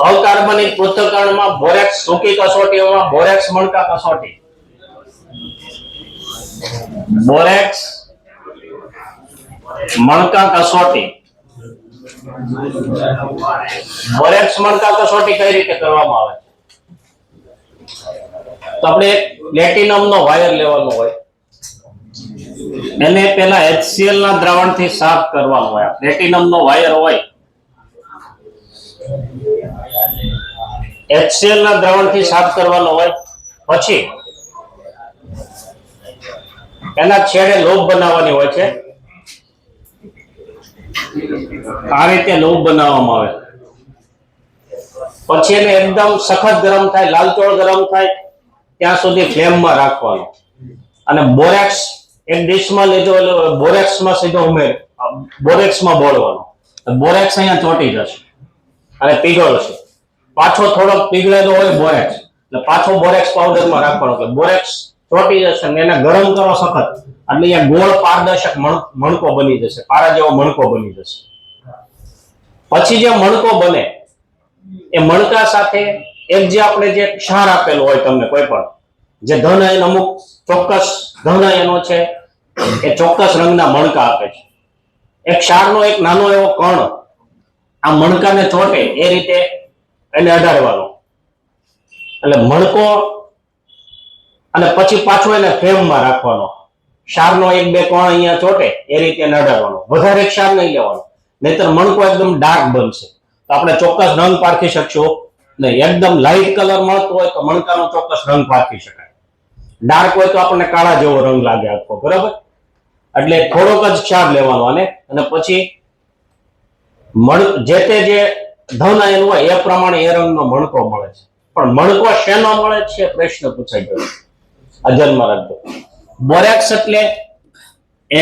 અકાર્બનિક પૃથ્થકરણમાં borax સૂકી કસોટીઓમાં borax મણકા કસોટી, borax મણકા કસોટી, બોરેક્સ મણકા કસોટી કઈ રીતે કરવામાં આવે? તો આપણે પ્લેટિનમ નો વાયર લેવાનો હોય, એને પહેલા HCl ના દ્રાવણથી સાફ કરવાનો હોય. પ્લેટિનમ નો વાયર હોય, HCl ના દ્રાવણથી સાફ કરવાનો હોય. પછી એના છેડે લોબ બનાવવાની હોય છે. આ રીતે લોબ બનાવવામાં આવે. પછી એને એકદમ સખત ગરમ થાય, લાલચોળ ગરમ થાય ત્યાં સુધી ફ્લેમમાં રાખવાનો. અને બોરેક્સ એક ડીશમાં લીધો એટલે બોરેક્સમાં સીધો બોરેક્સમાં બોળવાનો. બોરેક્સ અહીંયા ચોંટી જશે અને પીગળશે. પાછો થોડોક પીગળેલો હોય બોરેક્સ, એટલે પાછો બોરેક્સ પાવડરમાં રાખવાનો. એટલે બોરેક્સ ચોંટી જશે અને એને ગરમ કરો સખત, એટલે અહીંયા ગોળ પારદર્શક મણકો બની જશે, પારા જેવો મણકો બની જશે. પછી જે મણકો બને એ મણકા સાથે એક જે આપણે જે ક્ષાર આપેલો હોય તમને કોઈ પણ, જે ધન આયન અમુક ચોક્કસ ધન આયનો છે એ ચોક્કસ રંગના મણકા આપે છે. એક ક્ષારનો એક નાનો એવો કણ આ મણકાને ચોંટે એ રીતે એને અડાડવાનો. એટલે મણકો અને પછી પાછો એને ફ્રેમમાં રાખવાનો. ક્ષારનો એક બે કણ અહીંયા ચોંટે એ રીતે એને અડાડવાનો. વધારે ક્ષાર નહીં લેવાનો, નહીતર મણકો એકદમ ડાર્ક બનશે તો આપણે ચોક્કસ રંગ પારખી શકશું નહીં. એકદમ લાઇટ કલર મળતો હોય તો મણકાનો ચોક્કસ રંગ પારખી શકાય. ડાર્ક હોય તો આપણને કાળા જેવો રંગ લાગે આખો, બરાબર? એટલે થોડોક જ ક્ષાર લેવાનો અને પછી જે તે જે ધન આયન હોય એ પ્રમાણે એ રંગનો મણકો મળે છે. પણ મણકો શેનો મળે છે પ્રશ્ન પૂછાઈ ગયો. અજલમાં રાખજો. બોરેક્સ એટલે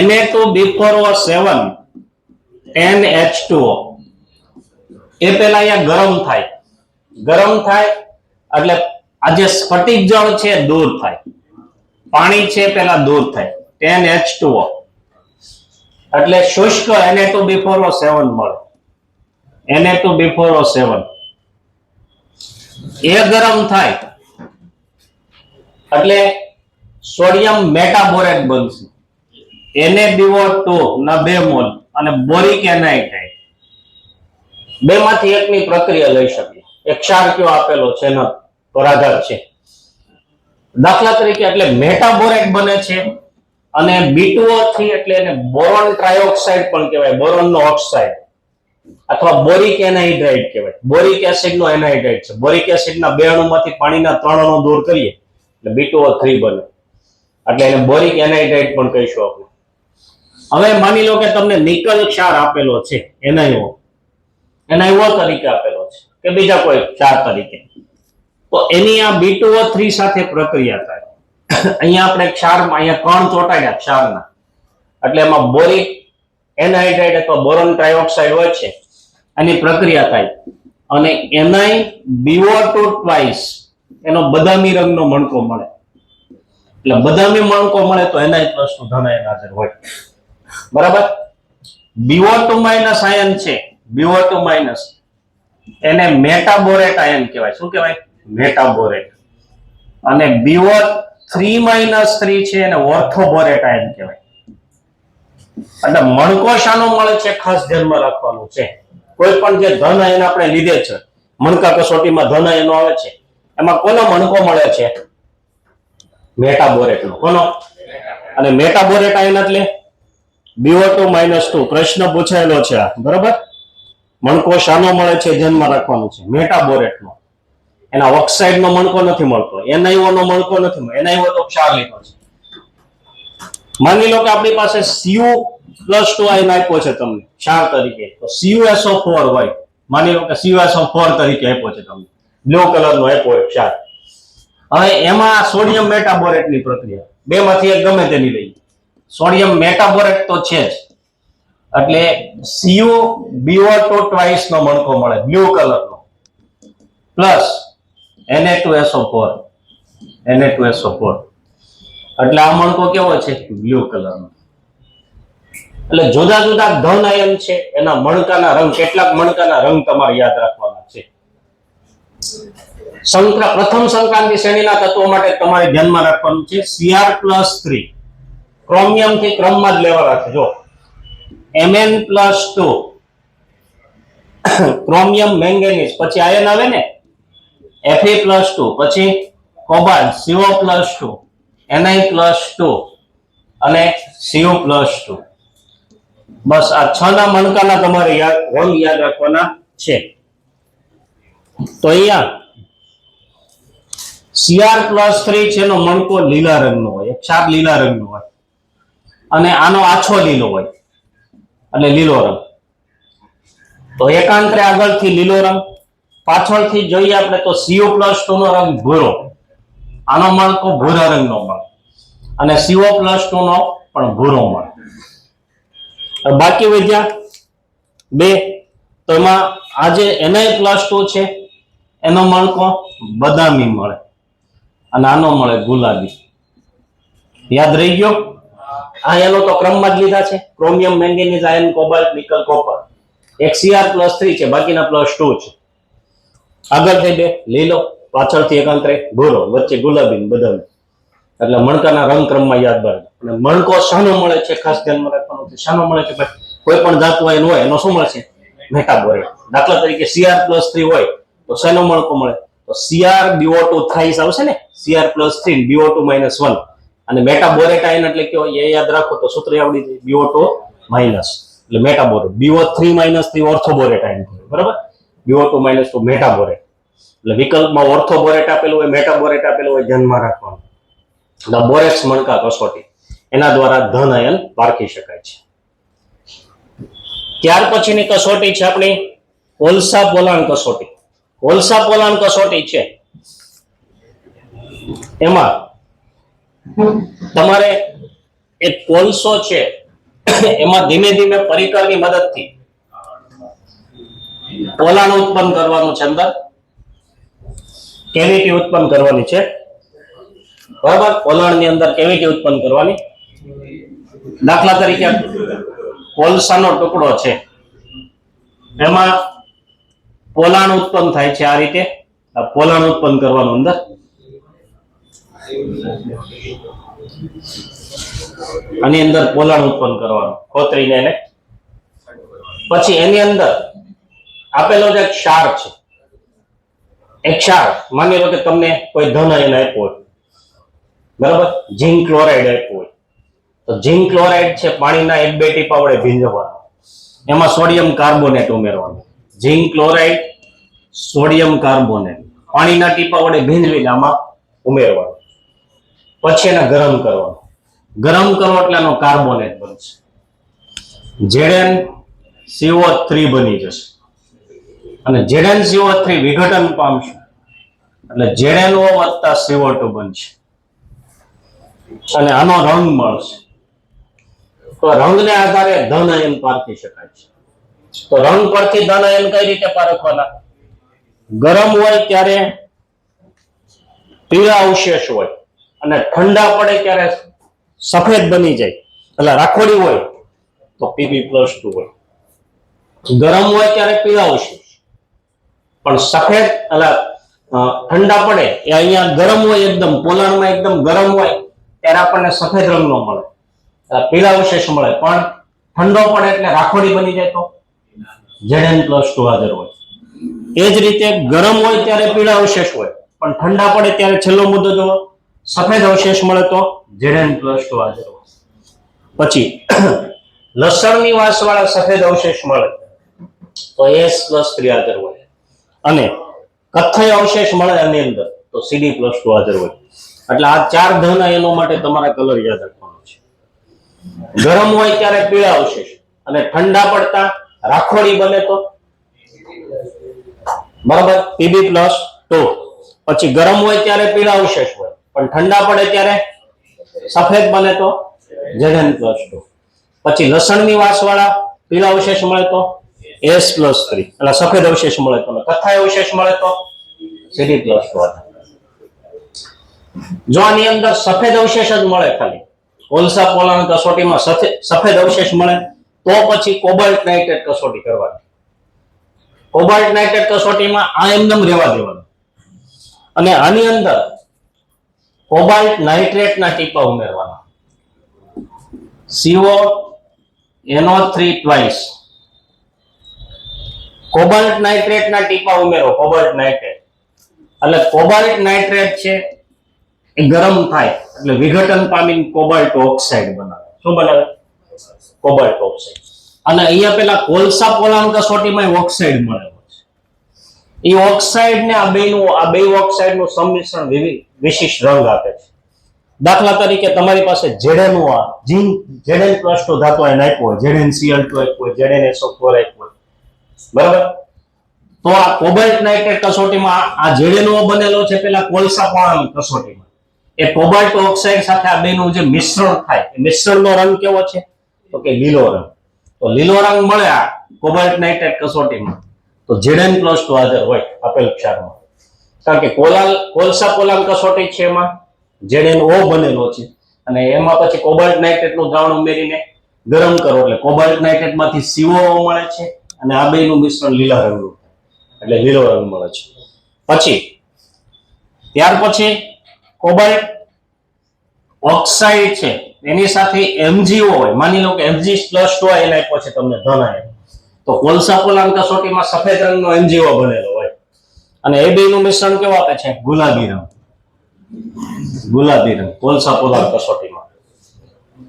Na2B4O7 NH2O. એ પેલા અહીંયા ગરમ થાય એટલે આ જે સ્ફટિક જળ છે દૂર થાય, પાણી છે પેલા દૂર થાય, NH2O એટલે શુષ્ક Na2B4O7 મળે. Na2B4O7 એ ગરમ થાય એટલે સોડિયમ મેટાબોરેટ બનશે. NaBO2 ના 2 મોલ અને બોરિક એનાઇડ્રાઇડ બેમાંથી એકની પ્રક્રિયા લઈ શકીએ. એક ક્ષાર કયો આપેલો છે એનો પર આધાર છે. દાખલા તરીકે એટલે મેટાબોરેટ બને છે અને B2O3 એટલે એને બોરોન ટ્રાયોક્સાઇડ પણ કહેવાય, બોરોનનો ઓક્સાઇડ અથવા બોરિક એનાઇડ્રાઇડ કહેવાય. બોરિક એસિડનો એનાઇડ્રાઇડ છે. બોરિક એસિડના 2 અણુમાંથી પાણીના 3 અણુ દૂર કરીએ એટલે B2O3 બને, એટલે એને બોરિક એનાઇડ્રાઇડ પણ કહીશું આપણે. હવે માની લો કે તમને નિકલ ક્ષાર આપેલો છે, NiO તરીકે આપેલો છે કે બીજા કોઈ ક્ષાર તરીકે, તો એની આ B2O3 સાથે પ્રક્રિયા થાય. અહીંયા આપણે ક્ષારમાં અહીંયા કણ ચોંટાડ્યા ક્ષારના, એટલે એમાં બોરિક એનાઇડ્રાઇડ અથવા બોરોન ટ્રાયોક્સાઇડ હોય છે, એની પ્રક્રિયા થાય અને NiBO2 ટ્વાઇસ એનો બદામી રંગનો મણકો મળે. એટલે બદામી મણકો મળે તો Na+ નું ધન આયન હાજર હોય, બરાબર? BO2 માઇનસ આયન છે, BO2 માઇનસ, એને મેટાબોરેટ આયન કહેવાય. શું કહેવાય? મેટાબોરેટ. અને BO3 માઇનસ 3 છે એને ઓર્થોબોરેટ આયન કહેવાય. એટલે મણકો શાનો મળે છે ખાસ ધ્યાનમાં રાખવાનું છે. કોઈ પણ જે ધન આયન આપણે લીધે છે, મણકા કસોટીમાં ધન આયનો આવે છે, એમાં કોનો મણકો મળે છે? મેટાબોરેટ નો. કોનો? અને મેટાબોરેટ આયન એટલે BO2 માઇનસ 2. પ્રશ્ન પૂછાયેલો છે આ, બરાબર? મણકો શાનો મળે છે ધ્યાનમાં રાખવાનું છે? મેટાબોરેટ નો. એના ઓક્સાઇડ નો મણકો નથી મળતો, NiO નો મણકો નથી મળતો. NiO તો ક્ષાર લીધો છે. માની લો કે આપણી પાસે Cu+2 આયન આપ્યો છે તમને ક્ષાર તરીકે, તો CuSO4 હોય. માની લો કે CuSO4 તરીકે આપ્યો છે તમને, બ્લુ કલર નો આપ્યો ક્ષાર. હવે એમાં સોડિયમ મેટાબોરેટ ની પ્રક્રિયા, બેમાંથી એક ગમે તેની લઈએ. સોડિયમ મેટાબોરેટ તો છે જ, એટલે CuBO2 ટ્વાઇસ નો મણકો મળે, બ્લુ કલર નો, પ્લસ Na2SO4. એટલે આ મણકો કેવો છે? બ્લુ કલર નો. એટલે જુદા જુદા ધન આયન છે એના મણકાના રંગ, કેટલાક મણકાના રંગ તમારે યાદ રાખવાના છે. પ્રથમ સંક્રાંતિ શ્રેણીના તત્વો માટે તમારે ધ્યાનમાં રાખવાનું છે Cr+3 ક્રોમિયમ થી ક્રમમાં જ લેવાના છે. જો Mn+2 ક્રોમિયમ મેંગેનીઝ, પછી આયન આવે ને Fe+2, પછી કોબાલ્ટ CO+2, Ni+2 અને Cu+2. બસ આ 6 ના મણકાના તમારે રંગ યાદ રાખવાના છે. તો અહીંયા Cr+3 છે એનો મણકો લીલા રંગનો હોય, એક ક્ષાર લીલા રંગનો હોય અને આનો આછો લીલો હોય એટલે લીલો રંગ. તો એકાંતરે આગળથી લીલો રંગ, પાછળથી જોઈએ આપણે તો Cu+2 નો રંગ ભૂરો, આનો મણકો ભૂરા રંગનો મળે અને CO+2 નો પણ ભૂરો મળે. બાકી વધ્યા બે, તો એમાં આ જે Ni+2 છે એનો મણકો બદામી મળે અને આનો મળે ગુલાબી. યાદ રહી ગયો? આ એનો તો ક્રમમાં જ લીધા છે, chromium manganese iron cobalt nickel copper. એક Cr+3 છે, બાકીના +2 છે. આગળથી બે લીલો, પાછળથી એકાંતરે ભૂરો, વચ્ચે ગુલાબી બદામી. એટલે મણકાના રંગ ક્રમમાં યાદ રાખજો. અને મણકો શાનો મળે છે ખાસ ધ્યાનમાં રાખવાનું છે. શાનો મળે છે? કોઈ પણ ધાતુ આયન હોય એનો શું મળશે? મેટાબોરેટ. દાખલા તરીકે Cr+3 હોય તો શેનો મણકો મળે? તો CrBO2 થ્રાઇસ આવશે ને, Cr+3 BO2 -1. અને મેટાબોરેટ આયન એટલે કયો એ યાદ રાખો તો સૂત્ર આવડી જાય, BO2- એટલે મેટાબોરેટ. BO3- ઓર્થોબોરેટ આયન કહેવાય, બરાબર? BO2- મેટાબોરેટ. એટલે વિકલ્પમાં ઓર્થોબોરેટ આપેલું હોય, મેટાબોરેટ આપેલું હોય, ધ્યાનમાં રાખવાનું. બોરેક્સ મણકા કસોટી, એના દ્વારા ધન આયન પારખી શકાય છે. ત્યાર પછીની કસોટી છે આપણી કોલસા પોલાણ કસોટી. કોલસા પોલાણ કસોટી છે એમાં તમારે એક કોલસો છે એમાં ધીમે ધીમે પરિકરની મદદથી પોલાણ ઉત્પન્ન કરવાનું છે, અંદર કેવિટી ઉત્પન્ન કરવાની છે, બરાબર? પોલાણની અંદર કેવિટી ઉત્પન્ન કરવાની. દાખલા તરીકે કોલસાનો ટુકડો છે એમાં પોલાણ ઉત્પન્ન થાય છે. આ રીતે આ પોલાણ ઉત્પન્ન કરવાનું અંદર. આની અંદર પોલાણ ઉત્પન્ન કરવાનું ખોતરીને એને. પછી એની અંદર આપેલો જે ક્ષાર છે, એક ક્ષાર માની લો કે તમને કોઈ ધન આયન આપ્યો હોય, બરાબર? ઝિંક ક્લોરાઇડ આપ્યો હોય તો ઝિંક ક્લોરાઇડ છે પાણીના 1-2 ટીપા વડે ભીંજવવાનો, એમાં સોડિયમ કાર્બોનેટ ઉમેરવાનું. ઝિંક ક્લોરાઇડ, સોડિયમ કાર્બોનેટ પાણીના ટીપા વડે ભીંજવીને આમાં ઉમેરવાનું. પછી એને ગરમ કરવાનું. ગરમ કરો એટલે એનો કાર્બોનેટ બનશે, ZnCO3 બની જશે અને ZnCO3 વિઘટન પામશે એટલે ZnO + CO2 બનશે અને આનો રંગ મળશે. તો રંગને આધારે ધન આયન પારખી શકાય છે. તો રંગ પરથી ધન આયન કઈ રીતે પારખવાના? ગરમ હોય ત્યારે પીળા અવશેષ હોય અને ઠંડા પડે ત્યારે સફેદ બની જાય, એટલે રાખોડી હોય તો Pb+2 હોય. ગરમ હોય ત્યારે પીળા અવશેષ પણ સફેદ, એટલે ઠંડા પડે એ અહીંયા ગરમ હોય, એકદમ પોલાણમાં એકદમ ગરમ હોય ત્યારે આપણને સફેદ રંગનો મળે, પીળા અવશેષ મળે. પણ ઠંડો પડે એટલે રાખોડી બની જાય તો Zn+2 હાજર હોય. એ જ રીતે ગરમ હોય ત્યારે પીળા અવશેષ હોય પણ ઠંડા પડે ત્યારે છેલ્લો મુદ્દો જો સફેદ અવશેષ મળે તો Zn+2 હાજર હોય. પછી લસણની વાસવાળા સફેદ અવશેષ મળે તો S+3 હાજર હોય અને કથ્થઈ અવશેષ મળે એની અંદર તો Cd+2 હાજર હોય. એટલે આ 4 ધન આયનો માટે તમારા કલર યાદ રાખવાનો છે. ગરમ હોય ત્યારે પીળા અવશેષ અને ઠંડા પડતા રાખોડી બને તો, બરાબર, Pb+2. પછી ગરમ હોય ત્યારે પીળા અવશેષ હોય પણ ઠંડા પડે ત્યારે સફેદ બને તો Zn+2. પછી લસણની વાસવાળા પીળા અવશેષ મળે તો S+3 એટલે સફેદ અવશેષ મળે તો, કથ્થાઈ અવશેષ મળે તો Cd+2. જો આની અંદર સફેદ અવશેષ જ મળે, ખાલી કોલસા પોલાણ કસોટીમાં સફેદ અવશેષ મળે તો પછી કોબાલ્ટ નાઇટ્રેટ કસોટી કરવાની. કોબાલ્ટ નાઇટ્રેટ કસોટીમાં આ એમને રહેવા દેવાનું અને આની અંદર કોબાલ્ટ નાઇટ્રેટના ટીપા ઉમેરવાના. CONO3 ટ્વાઇસ કોબાલ્ટ નાઇટ્રેટના ટીપા ઉમેરો. કોબાલ્ટ નાઇટ્રેટ એટલે કોબાલ્ટ નાઇટ્રેટ છે એ ગરમ થાય એટલે વિઘટન પામીને કોબાલ્ટ ઓક્સાઇડ બનાવે. શું બનાવે? Cobalt oxide. અને અહીંયા પેલા કોલસા પોલાણ કસોટીમાં ઓક્સાઇડ મળેલો છે. એ ઓક્સાઇડ ને આ બે ઓક્સાઇડ નું સંમિશ્રણ વિશિષ્ટ રંગ આપે છે. દાખલા તરીકે તમારી પાસે Zn નું આ ઝીંક Zn+2 ધાતુ અહીં આપ્યો હોય, ZnCl2 આપ્યો હોય, ZnSO4 આપ્યો હોય, બરાબર? તો આ કોબાલ્ટ નાઇટ્રેટ કસોટીમાં આ Zno બનેલો છે પેલા કોલસા પોલાણ કસોટીમાં. એ કોબાલ્ટ ઓક્સાઇડ સાથે આ બેનું જે મિશ્રણ થાય એ મિશ્રણનો રંગ કેવો છે? તો કે લીલો રંગ. તો લીલો રંગ મળે આ કોબાલ્ટ નાઇટ્રેટ કસોટીમાં તો Zn+2 હાજર હોય આપેલ ક્ષારમાં. કારણ કે કોલસા પોલાણ કસોટી છે એમાં ZnO બનેલો છે અને એમાં પછી કોબાલ્ટ નાઇટ્રેટ નું દ્રાવણ ઉમેરીને ગરમ કરો એટલે કોબાલ્ટ નાઇટ્રેટ માંથી CO મળે છે અને આ બેનું મિશ્રણ લીલા રંગનું એટલે લીલો રંગ મળે છે. ત્યાર પછી કોબાલ્ટ ઓક્સાઇડ છે એની સાથે MgO હોય. માની લો કે Mg+2 આયન આપ્યો છે તમને ધન આયન, તો કોલસા પોલાણ કસોટીમાં સફેદ રંગનો MgO બનેલો હોય અને એ બેનું મિશ્રણ કેવું આપે છે? ગુલાબી રંગ. ગુલાબી રંગ કોલસા પોલાણ કસોટીમાં.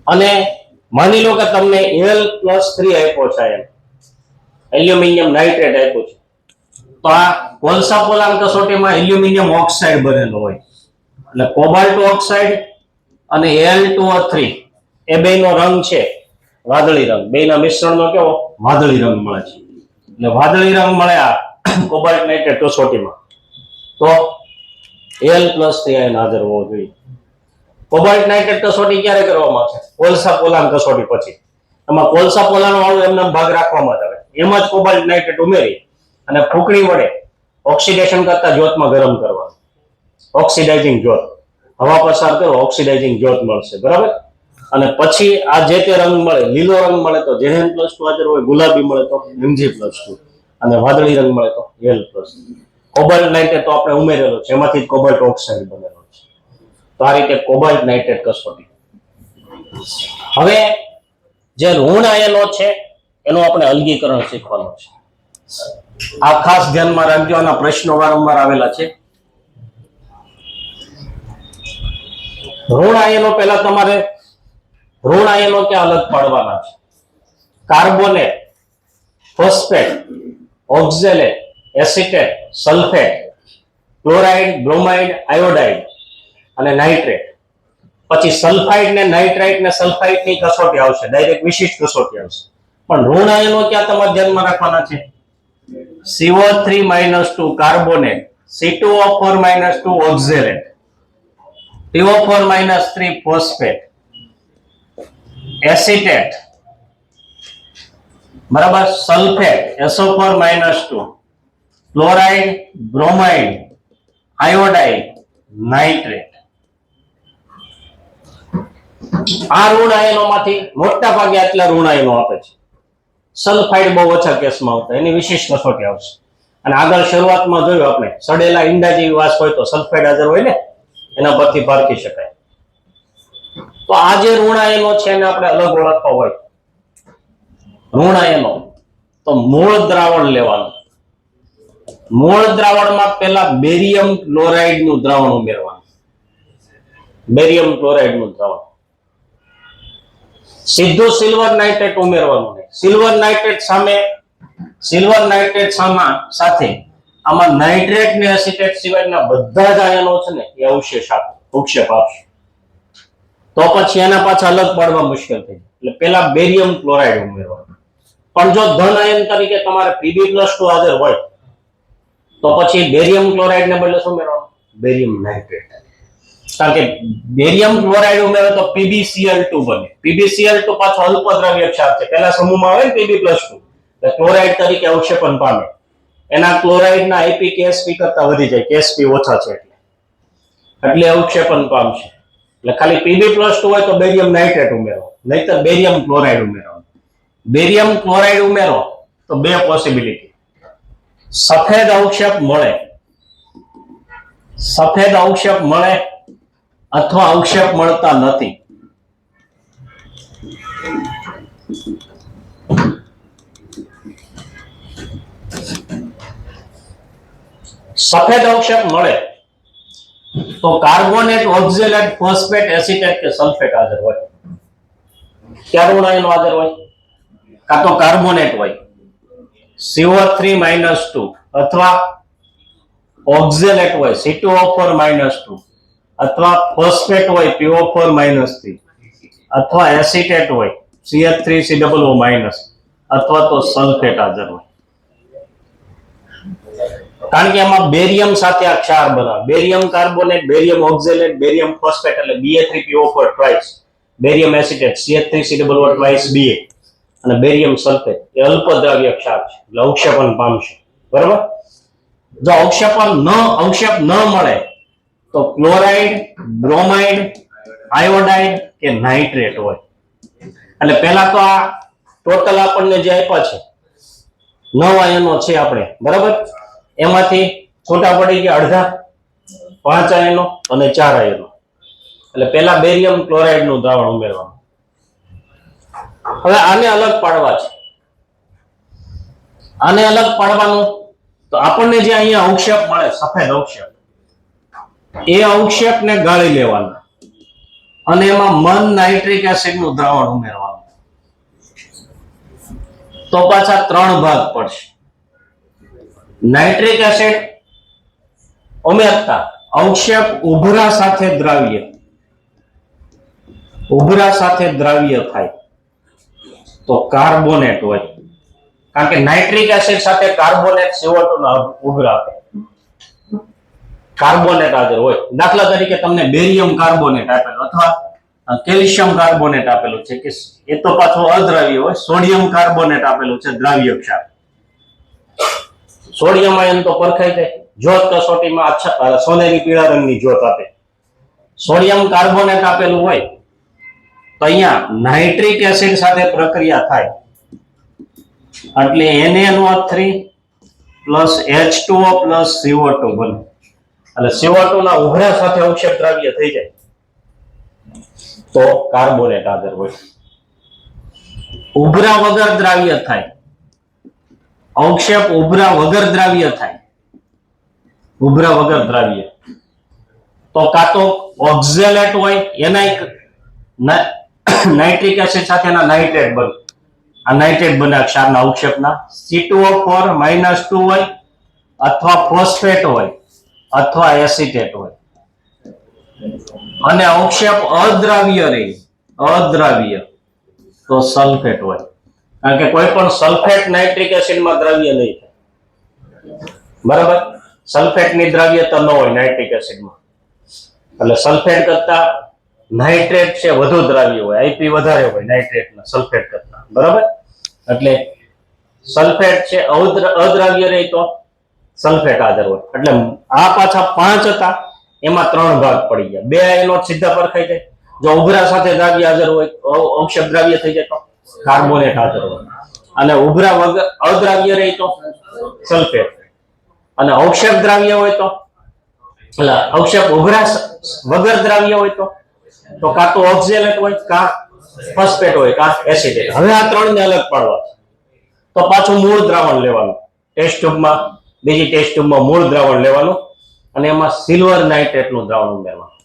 અને માની લો કે તમને Al+3 આપ્યો છે આયન, એલ્યુમિનિયમ નાઇટ્રેટ આપ્યું છે, તો આ કોલસા પોલાણ કસોટીમાં એલ્યુમિનિયમ ઓક્સાઇડ બનેલો હોય એટલે કોબાલ્ટ ઓક્સાઇડ અને Al2O3 એ બેનો રંગ છે વાદળી રંગ. બેના મિશ્રણનો કેવો? વાદળી રંગ મળે છે. એટલે વાદળી રંગ મળે આ કોબાલ્ટ નાઇટ્રેટ કસોટીમાં તો Al+3 આયન હાજર હોવો જોઈએ. કોબાલ્ટ નાઇટ્રેટ કસોટી ક્યારે કરવામાં આવે? કોલસા પોલાણ કસોટી પછી. એમાં કોલસા પોલાણ વાળું એમનો ભાગ રાખવામાં આવે. એમાં જ કોબાલ્ટ નાઇટ્રેટ ઉમેરી અને ફૂંકણી વડે ઓક્સિડેશન કરતા જ્યોતમાં ગરમ કરવાનું. ઓક્સિડાઇઝિંગ જ્યોત હવા પસાર કરો, ઓક્સિડાઇઝિંગ જ્યોત મળશે, બરાબર? અને પછી આ જે તે રંગ મળે, લીલો રંગ મળે તો Zn+2 હાજર હોય, ગુલાબી મળે તો Mg+2 અને વાદળી રંગ મળે તો Al+. કોબાલ્ટ નાઇટ્રેટ તો આપણે ઉમેરેલો છે, એમાંથી જ કોબાલ્ટ ઓક્સાઇડ બનેલો છે. તો આ રીતે કોબાલ્ટ નાઇટ્રેટ કસોટી. હવે જે ઋણ આયનો છે એનું આપણે અલગીકરણ શીખવાનું છે. આ ખાસ ધ્યાનમાં રાખજો, આના પ્રશ્નો વારંવાર આવેલા છે. ઋણ આયનો પહેલા તમારે ઋણ આયનો ક્યાં અલગ પાડવાના છે? Carbonate, phosphate, oxalate, acetate, sulphate, chloride, bromide, iodide અને નાઇટ્રેટ. પછી સલ્ફાઇડ ને નાઇટ્રાઇટ ને સલ્ફાઇડ ની કસોટી આવશે, ડાયરેક્ટ વિશિષ્ટ કસોટી આવશે. પણ ઋણ આયનો ક્યાં તમારે ધ્યાનમાં રાખવાના છે? CO3-2 carbonate, C2O4-2 oxalate, PO4-3 phosphate, acetate, બરાબર, sulphate, SO4-2, chloride, bromide, iodide, nitrate. આ ઋણ આયનોમાંથી મોટા ભાગે આટલા ઋણ આયનો આપે છે. સલ્ફાઇડ બહુ ઓછા કેસમાં આવતા, એની વિશિષ્ટ કસોટી આવશે. અને આગળ શરૂઆતમાં જોયું આપણે સડેલા ઈંડા જેવી વાસ હોય તો સલ્ફાઇડ હાજર હોય ને, એના પરથી પારખી શકાય. તો આ જે ઋણ આયનો છે એને આપણે અલગ ઓળખવા હોય ઋણ આયનો તો મૂળ દ્રાવણ લેવાનું. મૂળ દ્રાવણમાં પહેલા બેરિયમ ક્લોરાઇડ નું દ્રાવણ ઉમેરવાનું. બેરિયમ ક્લોરાઇડ નું દ્રાવણ. સીધું સિલ્વર નાઇટ્રેટ ઉમેરવાનું નહીં. સિલ્વર નાઇટ્રેટ સાથે આમાં નાઇટ્રેટ ને એસિટેટ સિવાયના બધા જ આયનો છે ને એ અવક્ષેપ આપશે. તો પછી એના પાછા અલગ પાડવા મુશ્કેલ થઈ જાય. એટલે પેલા બેરિયમ ક્લોરાઇડ ઉમેરવાનું. પણ જો ધન આયન તરીકે તમારે Pb+2 હાજર હોય તો પછી બેરિયમ ક્લોરાઇડ ને બદલે શું ઉમેરવાનું? Barium nitrate. કારણ કે બેરિયમ ક્લોરાઇડ ઉમેરો તો PbCl2 બને. PbCl2 પાછો અલ્પદ્રવ્ય ક્ષાર છે. પહેલા સમૂહમાં આવે ને Pb+2 એટલે ક્લોરાઇડ તરીકે અવક્ષેપન પામે. એના ક્લોરાઇડના IP KSP કરતા વધી જાય, KSP ઓછા છે એટલે અવક્ષેપન પામશે. એટલે ખાલી Pb+2 હોય તો બેરિયમ નાઇટ્રેટ ઉમેરો, નહીતર બેરિયમ ક્લોરાઇડ ઉમેરવાનું. બેરિયમ ક્લોરાઇડ ઉમેરો તો બે પોસિબિલિટી, સફેદ અવક્ષેપ મળે, સફેદ અવક્ષેપ મળે અથવા અવક્ષેપ મળતા નથી. સફેદ અવક્ષેપ મળે તો કાર્બોનેટ, ઓક્ઝેલેટ, ફોસ્ફેટ, એસિટેટ કે સલ્ફેટ હાજર હોય. કયા ઋણ આયનો હાજર હોય? કાં તો કાર્બોનેટ હોય CO3-2 અથવા ઓક્ઝેલેટ હોય C2O4-2 અથવા ફોસ્ફેટ હોય PO4-3 અથવા એસિટેટ હોય CH3COO- અથવા તો સલ્ફેટ હાજર હોય. કારણ કે એમાં બેરિયમ સાથે આ ક્ષાર બને, barium carbonate, barium oxalate, barium phosphate એટલે Ba3PO4 twice, barium acetate CH3COO twice Ba અને બેરિયમ સલ્ફેટ એ અલ્પદ્રાવ્ય ક્ષાર છે એટલે અવક્ષેપન પામશે. બરાબર? જો અવક્ષેપ ન મળે તો ક્લોરાઇડ, બ્રોમાઇડ, આયોડાઇડ કે નાઇટ્રેટ હોય. એટલે પહેલા તો આ ટોટલ આપણને જે આપ્યા છે 9 આયનો છે આપણે, બરાબર, એમાંથી છૂટા પડી ગયા અડધા, 5 આયનો અને 4 આયનો. એટલે પહેલા બેરિયમ ક્લોરાઇડ નું દ્રાવણ ઉમેરવાનું. હવે આને અલગ પાડવા છે, આને અલગ પાડવાનું તો આપણને જે અહીંયા અવક્ષેપ મળે, સફેદ અવક્ષેપ, એ અવક્ષેપને ગાળી લેવાના અને એમાં મન નાઇટ્રિક એસિડ નું દ્રાવણ ઉમેરવાનું. તો પાછા 3 ભાગ પડશે. નાઇટ્રિક એસિડ ઉમેરતા અવક્ષેપ ઉભરા સાથે દ્રાવ્ય, ઉભરા સાથે દ્રાવ્ય થાય તો કાર્બોનેટ હોય. કારણ કે નાઇટ્રિક એસિડ સાથે કાર્બોનેટ CO2 ના ઉભરા આપે, કાર્બોનેટ હાજર હોય. દાખલા તરીકે તમને બેરિયમ કાર્બોનેટ આપેલો અથવા કેલ્શિયમ કાર્બોનેટ આપેલું છે કે એ તો પાછો અદ્રાવ્ય હોય, સોડિયમ કાર્બોનેટ આપેલું છે દ્રાવ્ય ક્ષાર. સોડિયમ આયન તો પરખાઈ જાય, જ્યોત કસોટીમાં સોનેરી પીળા રંગની જ્યોત આપે. સોડિયમ કાર્બોનેટ આપેલું હોય તો અહીંયા નાઇટ્રિક એસિડ સાથે પ્રક્રિયા થાય એટલે Na3 H2O CO2 બને. એટલે CO2 ના ઉભરા સાથે અવક્ષેપ દ્રાવ્ય થઈ જાય તો કાર્બોનેટ હાજર હોય. ઉભરા વગર દ્રાવ્ય થાય, અવક્ષેપ ઉભરા વગર દ્રાવ્ય થાય, ઉભરા વગર દ્રાવ્ય તો કાં તો ઓક્ઝેલેટ હોય, એના નાઇટ્રિક એસિડ સાથેના નાઇટ્રેટ બને. આ નાઇટ્રેટ બને ક્ષારના અવક્ષેપના. C2O4-2 હોય અથવા ફોસ્ફેટ હોય અથવા એસિટેટ હોય અને અવક્ષેપ અદ્રાવ્ય રહે, અદ્રાવ્ય તો સલ્ફેટ હોય. કારણ કે કોઈ પણ સલ્ફેટ નાઇટ્રિક એસિડમાં દ્રાવ્ય નહીં થાય. બરાબર? સલ્ફેટની દ્રાવ્યતા ન હોય નાઇટ્રિક એસિડમાં, એટલે સલ્ફેટ કરતા નાઇટ્રેટ છે વધુ દ્રાવ્ય હોય, IP વધારે હોય નાઇટ્રેટના સલ્ફેટ કરતા. બરાબર? એટલે સલ્ફેટ છે અદ્રાવ્ય રહે તો સલ્ફેટ હાજર હોય. એટલે આ પાછા 5 હતા, એમાં 3 ભાગ પડી ગયા. 2 આયનો સીધા પરખાઈ જાય. જો ઉભરા સાથે દ્રાવ્ય હાજર હોય, અવક્ષેપ દ્રાવ્ય થઈ જાય તો કાર્બોનેટ હાજર હોય, અને ઉભરા વગર અદ્રાવ્ય રહે તો સલ્ફેટ, અને અવક્ષેપ દ્રાવ્ય હોય તો એટલે અવક્ષેપ ઉભરા વગર દ્રાવ્ય હોય તો કાં તો ઓક્ઝેલેટ હોય, કાં ફોસ્ફેટ હોય, કાં એસિટેટ. હવે આ 3 ને અલગ પાડવા તો પાછું મૂળ દ્રાવણ લેવાનું. ટેસ્ટ ટ્યુબમાં, બીજી ટેસ્ટ ટ્યુબમાં મૂળ દ્રાવણ લેવાનું અને એમાં સિલ્વર નાઇટ્રેટ નું દ્રાવણ ઉમેરવાનું.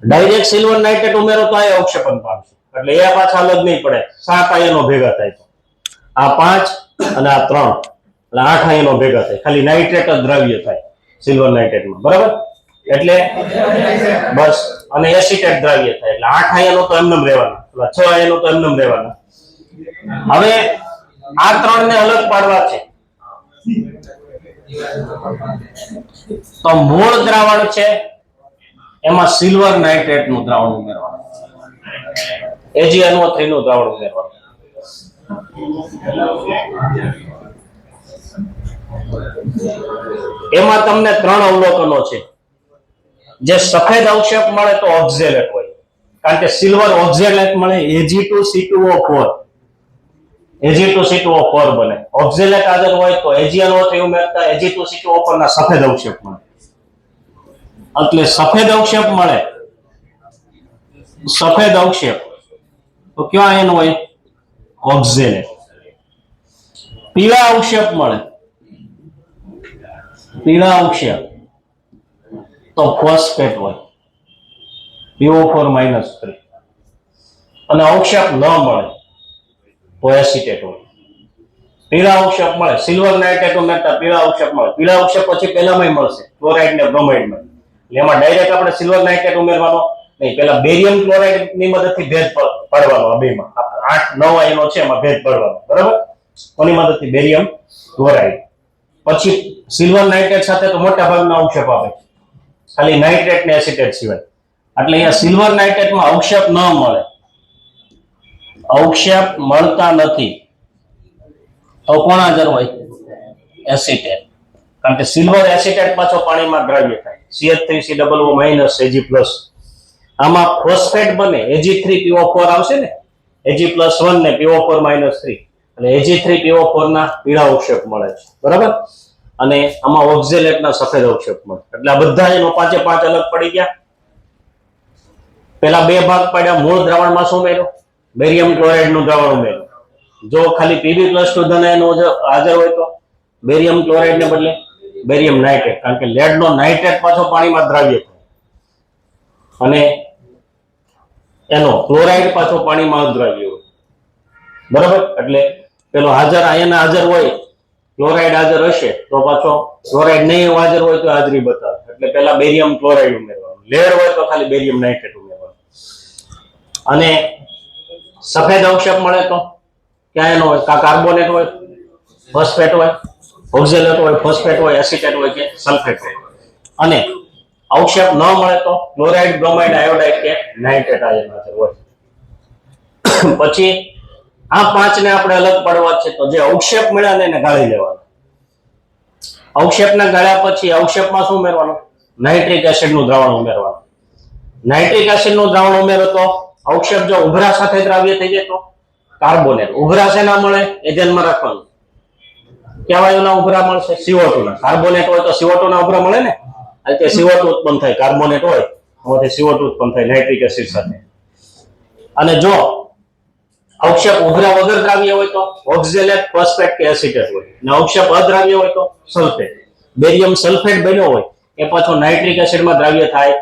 ડાયરેક્ટ સિલ્વર નાઇટ્રેટ ઉમેરો તો આ અવક્ષેપન પામશે, એટલે એ પાછા અલગ નહીં પડે. 7 આયનો ભેગા થાય તો આ 5 અને આ 3 એટલે 8 આયનો ભેગા થાય. ખાલી નાઇટ્રેટ જ દ્રાવ્ય થાય સિલ્વર નાઇટ્રેટમાં. બરાબર? એટલે બસ, અને એસિટેટ દ્રાવ્ય થાય એટલે 8 આયનો તો એમનેમ રહેવાના, 6 આયનો તો એમનેમ રહેવાના. હવે આ 3 ને અલગ પાડવા છે તો મૂળ દ્રાવણ છે એમાં સિલ્વર નાઇટ્રેટ નું દ્રાવણ ઉમેરવાનું, AgNO3 નું દ્રાવણ ઉમેરવાનું. એમાં તમને 3 અવલોકનો છે. જે સફેદ અવક્ષેપ મળે તો ઓક્ઝેલેટ હોય, કારણ કે સિલ્વર ઓક્ઝેલેટ મળે Ag2C2O4 Ag2C2O4 બને. ઓક્ઝેલેટ હાજર હોય તો AgNO3 ઉમેરતા Ag2C2O4 ના સફેદ અવક્ષેપ મળે. એટલે સફેદ અવક્ષેપ મળે, સફેદ અવક્ષેપ તો ક્યાં આયન હોય? ઓક્ઝેલેટ. પીળા અવક્ષેપ મળે, પીળા અવક્ષેપ તો ફોસ્ફેટ હોય, PO4-3. અને અવક્ષેપ ન મળે તો એસિટેટ હોય. પીળા અવક્ષેપ મળે, સિલ્વર નાઇટ્રેટ ઉમેરતા પીળા અવક્ષેપ મળે. પીળા અવક્ષેપ પછી પેલામાં મળશે, ક્લોરાઇડ ને બ્રોમાઇડમાં. એમાં ડાયરેક્ટ આપણે સિલ્વર નાઇટ્રેટ ઉમેરવાનો નહીં, પેલા બેરિયમ ક્લોરાઇડ ની મદદથી ભેદ પાડવાનો. આ બેમાં 8-9 આયનો છે, એમાં ભેદ પાડવાનો, બરાબર? કોની મદદથી? Barium chloride. પછી સિલ્વર નાઇટ્રેટ સાથે તો મોટા ભાગના અવક્ષેપ આવે, ખાલી નાઇટ્રેટ ને એસિટેટ સિવાય. એટલે અહીંયા સિલ્વર નાઇટ્રેટમાં અવક્ષેપ ન મળે, અવક્ષેપ મળતા નથી. તો કોણ હાજર હોય? એસિટેટ. કારણ કે સિલ્વર એસિટેટ પાછો પાણીમાં દ્રાવ્ય થાય, CH3COO- Ag+. આમાં ફોસ્ફેટ બને, Ag3PO4 આવશે ને, Ag+1 ને PO4-3, અને Ag3PO4 ના પીળા અવક્ષેપ મળે છે, બરાબર? અને આમાં ઓક્ઝેલેટ ના સફેદ અવક્ષેપ મળે. એટલે આ બધા એનો 5 અલગ પડી ગયા. પેલા બે ભાગ પાડ્યા. મૂળ દ્રાવણમાં શું ઉમેર્યું? બેરિયમ ક્લોરાઇડ નું દ્રાવણ ઉમેર્યું. જો ખાલી Pb+2 ધન આયનો હાજર હોય તો બેરિયમ ક્લોરાઇડ ને બદલે બેરિયમ નાઇટ્રેટ, કારણ કે લેડ નો નાઇટ્રેટ પાછો પાણીમાં દ્રાવ્ય થાય અને એનો ક્લોરાઇડ પાછો પાણીમાં અદ્રાવ્ય હોય, બરાબર? એટલે પેલો હાજર આયન હાજર હોય, ક્લોરાઇડ હાજર હશે તો પાછો ક્લોરાઇડ નહીં હાજર હોય તો હાજરી બતાવે. એટલે પેલા બેરિયમ ક્લોરાઇડ ઉમેરવાનું, લેડ હોય તો ખાલી બેરિયમ નાઇટ્રેટ ઉમેરવાનું. અને સફેદ અવક્ષેપ મળે તો ક્યાં એનો હોય? કાર્બોનેટ હોય, ફોસ્ફેટ હોય, ઓક્ઝેલેટ હોય, ફોસ્ફેટ હોય, એસિટેટ હોય કે સલ્ફેટ હોય. અને અવક્ષેપ ન મળે તો ક્લોરાઇડ, બ્રોમાઇડ, આયોડાઇડ કે નાઇટ્રેટ આયન હાજર હોય. પછી આ 5 ને આપણે અલગ પાડવા છે, તો જે અવક્ષેપ મળ્યા ને એને ગાળી લેવાના. અવક્ષેપને ગાળ્યા પછી અવક્ષેપમાં શું ઉમેરવાનું? નાઇટ્રિક એસિડ નું દ્રાવણ ઉમેરવાનું. નાઇટ્રિક એસિડ નું દ્રાવણ ઉમેરો તો અવક્ષેપ જો ઉભરા સાથે દ્રાવ્ય થઈ જાય તો કાર્બોનેટ. ઉભરા શેના મળે એ ધ્યાનમાં રાખવાનું. કયા વાયુના ઉભરા મળશે? CO2 ના. કાર્બોનેટ હોય તો CO2 ના ઉભરા મળે ને, એટલે CO2 ઉત્પન્ન થાય. કાર્બોનેટ હોય તો CO2 ઉત્પન્ન થાય નાઇટ્રિક એસિડ સાથે. અને જો અવક્ષેપ ઉભરા વગર દ્રાવ્ય હોય તો ઓક્ઝેલેટ, ફોસ્ફેટ કે એસિટેટ હોય. અને અવક્ષેપ અદ્રાવ્ય હોય તો સલ્ફેટ. બેરિયમ સલ્ફેટ બન્યો હોય એ પાછો નાઇટ્રિક એસિડમાં દ્રાવ્ય થાય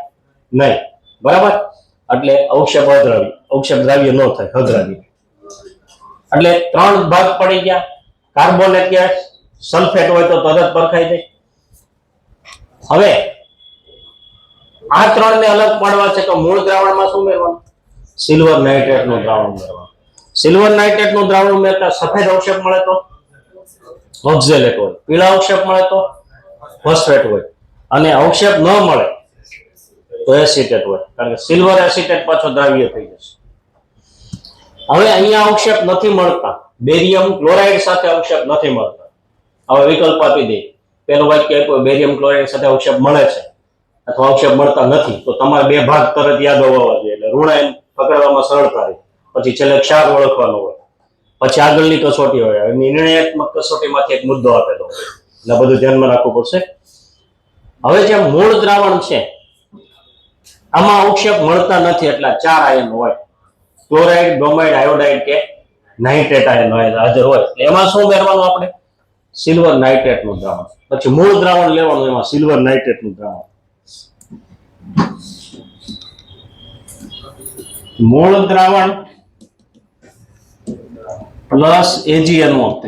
નહીં, બરાબર? એટલે અવક્ષેપ અદ્રાવ્ય, અવક્ષેપ દ્રાવ્ય ન થાય, અદ્રાવ્ય. એટલે 3 ભાગ પડી ગયા. કાર્બોનેટ કે સલ્ફેટ હોય તો તરત પરખાઈ જાય. હવે આ 3 ને અલગ પાડવા છે તો મૂળ દ્રાવણમાં શું ઉમેરવાનું? સિલ્વર નાઇટ્રેટ નું દ્રાવણ ઉમેરવાનું. સિલ્વર નાઇટ્રેટ નું દ્રાવણ ઉમેરતા સફેદ અવક્ષેપ મળે તો ઓક્ઝેલેટ હોય, પીળા અવક્ષેપ મળે તો ફોસ્ફેટ હોય, અને અવક્ષેપ ન મળે તો એસિટેટ હોય, કારણ કે સિલ્વર એસિટેટ પાછો દ્રાવ્ય થઈ જશે. હવે અહીંયા અવક્ષેપ નથી મળતા, બેરિયમ ક્લોરાઇડ સાથે અવક્ષેપ નથી મળતા. હવે વિકલ્પ આપી દે. પેલું વાક્ય આપ્યું બેરિયમ ક્લોરાઇડ સાથે અવક્ષેપ મળે છે અથવા અવક્ષેપ મળતા નથી, તો તમારે બે ભાગ તરત યાદ હોવા જોઈએ, એટલે ઋણાયન પકડવામાં સરળતા રહે. પછી છેલ્લે ક્ષાર ઓળખવાનો હોય, પછી આગળની કસોટી હોય. નિર્ણયાત્મક કસોટીમાંથી એક મુદ્દો આપેલો હોય, એટલે બધું ધ્યાનમાં રાખવું પડશે. હવે જે મૂળ દ્રાવણ છે આમાં અવક્ષેપ મળતા નથી, એટલે 4 આયન હોય. ક્લોરાઇડ, બ્રોમાઇડ, આયોડાઇડ કે નાઇટ્રેટ આયન હાજર હોય. એમાં શું ઉમેરવાનું આપણે? સિલ્વર નાઇટ્રેટ નું દ્રાવણ. પછી મૂળ દ્રાવણ લેવાનું, એમાં સિલ્વર નાઇટ્રેટ નું દ્રાવણ. મૂળ દ્રાવણ પ્લસ AgNO3,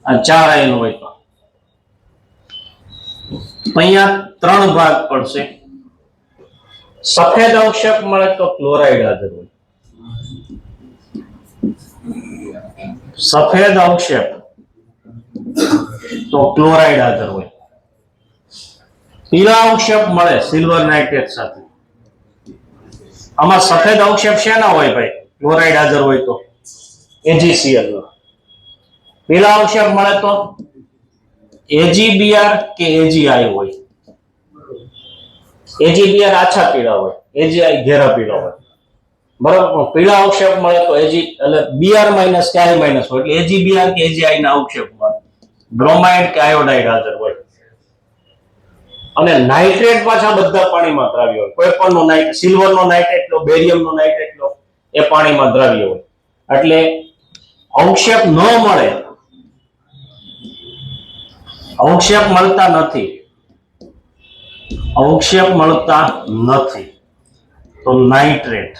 આ 4 આયન હોય તો અહીંયા 3 ભાગ પડશે. સફેદ અવક્ષેપ મળે તો ક્લોરાઇડ હાજર હોય. સફેદ અવક્ષેપ તો ક્લોરાઇડ હાજર હોય. પીળા અવક્ષેપ મળે સિલ્વર નાઇટ્રેટ સાથે. આમાં સફેદ અવક્ષેપ શેના હોય ભાઈ? ક્લોરાઇડ હાજર હોય તો AgCl નો. પીળા અવક્ષેપ મળે તો AgBr કે AgI હોય. AgBr આછા પીળા હોય, AgI ઘેરા પીળા હોય. બરાબર, પણ પીળા અવક્ષેપ મળે તો એજી એટલે બીઆર માઇનસ કે આઈ માઇનસ હોય એટલે એજીબીઆર કે એજીઆઈ ના અવક્ષેપ મળે, બ્રોમાઇડ કે આયોડાઇડ હાજર હોય. અને નાઇટ્રેટ પાછા બધા પાણીમાં દ્રાવ્ય હોય, કોઈ પણ નો નાઇટ્રેટ, સિલ્વર નો નાઇટ્રેટ લો, બેરિયમ નો નાઇટ્રેટ લો, એ પાણીમાં દ્રાવ્ય હોય. એટલે અવક્ષેપ ન મળે, અવક્ષેપ મળતા નથી, અવક્ષેપ મળતા નથી તો નાઇટ્રેટ.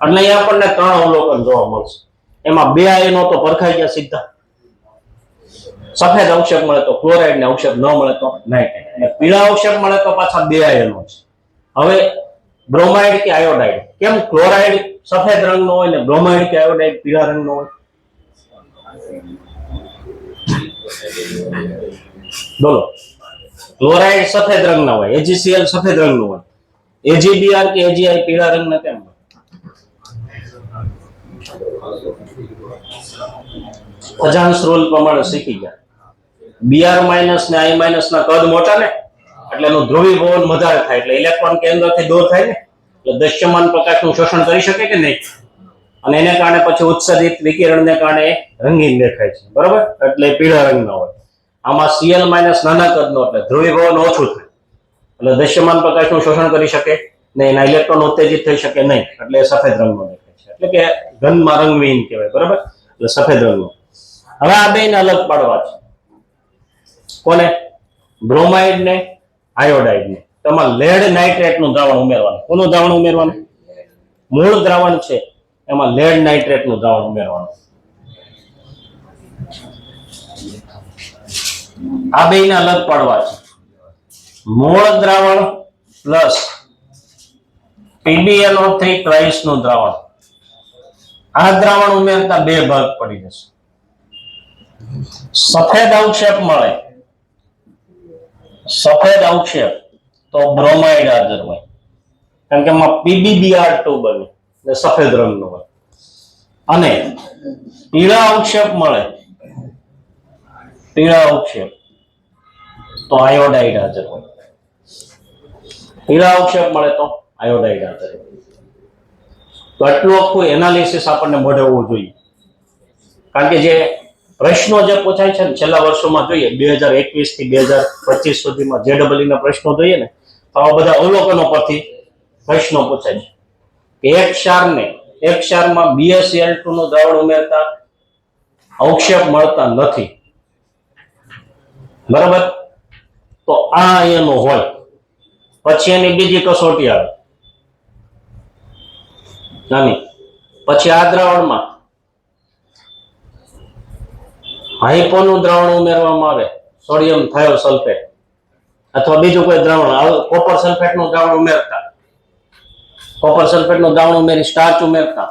એટલે અહીંયા આપણને 3 અવલોકન જોવા મળશે. એમાં 2 આયનો તો પરખાઈ ગયા સીધા. સફેદ અવક્ષેપ મળે તો ક્લોરાઇડ ને અવક્ષેપ ન મળે તો નાઇટ્રેટ. અને પીળા અવક્ષેપ મળે તો પાછા 2 આયનો છે. હવે બ્રોમાઇડ કે આયોડાઇડ, કેમ ક્લોરાઇડ સફેદ રંગનો હોય ને બ્રોમાઇડ કે આયોડાઇડ પીળા રંગનો હોય? બોલો. ક્લોરાઇડ સફેદ રંગના હોય, એજીસીએલ સફેદ રંગનું હોય, એજીબીઆર કે એજીઆઈ પીળા રંગના કેમ? અજાન્સ રૂલ પ્રમાણે શીખી ગયા. બીઆર માઇનસ ને આઈ માઇનસ ના કદ મોટા ને એટલે એનું ધ્રુવીભવન વધારે થાય એટલે ઇલેક્ટ્રોન કેન્દ્રથી દૂર થાય ને એટલે દૃશ્યમાન પ્રકાશનું શોષણ કરી શકે કે નહીં, અને એને કારણે પછી ઉત્સર્જિત વિકિરણને કારણે રંગીન દેખાય છે. બરાબર, એટલે પીળા રંગના હોય. આમાં સીએલ માઇનસ નાના કદનો એટલે ધ્રુવીભવન ઓછું થાય એટલે દૃશ્યમાન પ્રકાશનું શોષણ કરી શકે નહીં, એના ઇલેક્ટ્રોન ઉત્તેજિત થઈ શકે નહીં એટલે સફેદ રંગનો દેખાય છે. એટલે કે ઘનમાં રંગવિહીન કહેવાય. બરાબર, એટલે સફેદ રંગનો. હવે આ બેને અલગ પાડવા છે. કોને? બ્રોમાઇડ ને આયોડાઇડ ને. તેમાં લેડ નાઇટ્રેટ નું દ્રાવણ ઉમેરવાનું. કોનું દ્રાવણ ઉમેરવાનું? મૂળ દ્રાવણ છે એમાં લેડ નાઇટ્રેટ નું દ્રાવણ ઉમેરવાનું. આ બેને અલગ પાડવા છે. મૂળ દ્રાવણ પ્લસ PbNO3 ટ્રાઇસ નું દ્રાવણ. આ દ્રાવણ ઉમેરતા 2 ભાગ પડી જશે. સફેદ અવક્ષેપ મળે, સફેદ અવક્ષેપ તો બ્રોમાઇડ હાજર હોય કારણ કે એમાં PbBr2 બને એટલે સફેદ રંગનો હોય. અને પીળા અવક્ષેપ મળે, પીળા અવક્ષેપ તો આયોડાઇડ હાજર હોય. પીળા અવક્ષેપ મળે તો આયોડાઇડ હાજર હોય. તો આટલું આખું એનાલિસિસ આપણને મોઢે હોવું જોઈએ. કારણ કે જે પ્રશ્નો જે પૂછાય છે ને છેલ્લા વર્ષોમાં જોઈએ 2021 થી 2025 સુધીમાં JEE ના પ્રશ્નો જોઈએ ને તો આવા બધા અવલોકનો પરથી પ્રશ્નો પૂછાય છે કે એક ક્ષારમાં BaCl2 નું દ્રાવણ ઉમેરતા અવક્ષેપ મળતા નથી. બરાબર, તો આ એનો હોય. પછી એની બીજી કસોટી આવે નાની. પછી આ દ્રાવણમાં હાઇપોનું દ્રાવણ ઉમેરવામાં આવે, સોડિયમ થાયોસલ્ફેટ અથવા બીજું કોઈ દ્રાવણ, કોપર સલ્ફેટનું દ્રાવણ ઉમેરતા, કોપર સલ્ફેટનું દ્રાવણ ઉમેરી સ્ટાર્ચ ઉમેરતા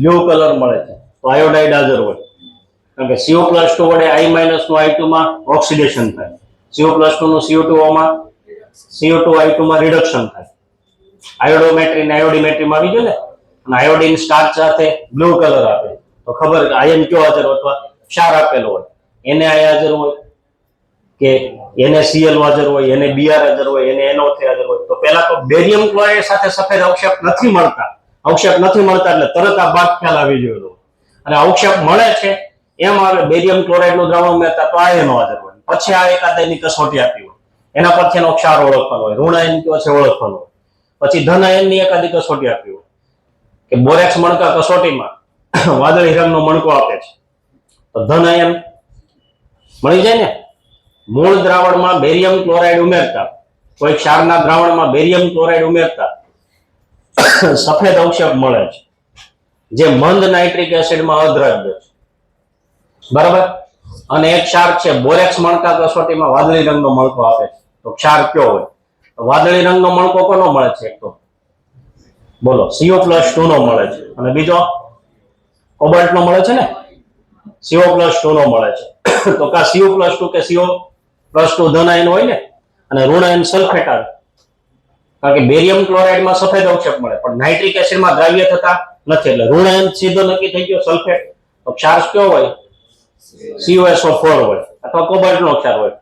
બ્લુ કલર મળે છે તો આયોડાઇડ હાજર હોય. કારણ કે CO+2 વડે I- નું I2 માં ઓક્સિડેશન થાય, CO+2 નું CO2 માં CO2 I2 માં રિડક્શન થાય. આયોડોમેટ્રી ને આયોડીમેટ્રીમાં આવી ગયો ને, અને આયોડીન સ્ટાર્ચ સાથે બ્લુ કલર આપે તો ખબર કે આયન કયો હાજર હોય અથવા ક્ષાર આપેલો હોય. એને આઈ હાજર હોય કે એને Cl હાજર હોય, એને Br હાજર હોય, એને NO3 હાજર હોય. તો પહેલા તો બેરિયમ ક્લોરાઇડ સાથે સફેદ અવક્ષેપ નથી મળતા, અવક્ષેપ નથી મળતા એટલે તરત આ ભાગ ખ્યાલ આવી ગયો. અને અવક્ષેપ મળે છે એમ આવે બેરિયમ ક્લોરાઇડ નું દ્રાવણ ઉમેરતા તો આયનો હાજર હોય. પછી આ એકાદની કસોટી આપી હોય, એના પરથી એનો ક્ષાર ઓળખવાનો હોય, ઋણ આયન કયો છે ઓળખવાનો હોય. પછી ધન આયનની એકાદી કસોટી આપી હોય કે બોરેક્સ મણકા કસોટીમાં વાદળી રંગનો મણકો આપે છે તો ધન આયન મળી જાય ને. મૂળ દ્રાવણમાં બેરિયમ ક્લોરાઇડ ઉમેરતા, કોઈ ક્ષારના દ્રાવણમાં બેરિયમ ક્લોરાઇડ ઉમેરતા સફેદ અવક્ષેપ મળે છે જે મંદ નાઇટ્રિક એસિડમાં અદ્રાવ્ય છે. બરાબર, અને એક ક્ષાર છે બોરેક્સ મણકા કસોટીમાં વાદળી રંગનો મણકો આપે છે તો ક્ષાર કયો હોય? તો વાદળી રંગનો મણકો કોનો મળે છે? એક તો બોલો CO+2 નો મળે છે, અને બીજો કોબાલ્ટ નો મળે છે ને, CO+2 નો મળે છે. તો કા CO+2 કે CO+2 ધન આયન હોય ને, અને ઋણ આયન સલ્ફેટ આવે. કારણ કે બેરિયમ ક્લોરાઇડમાં સફેદ અવક્ષેપ મળે પણ નાઇટ્રિક એસિડમાં દ્રાવ્ય થતા નથી એટલે ઋણ આયન સીધો નક્કી થઈ ગયો સલ્ફેટ. તો ક્ષાર કયો હોય? CuSO4 હોય અથવા કોબાલ્ટનો ક્ષાર હોય.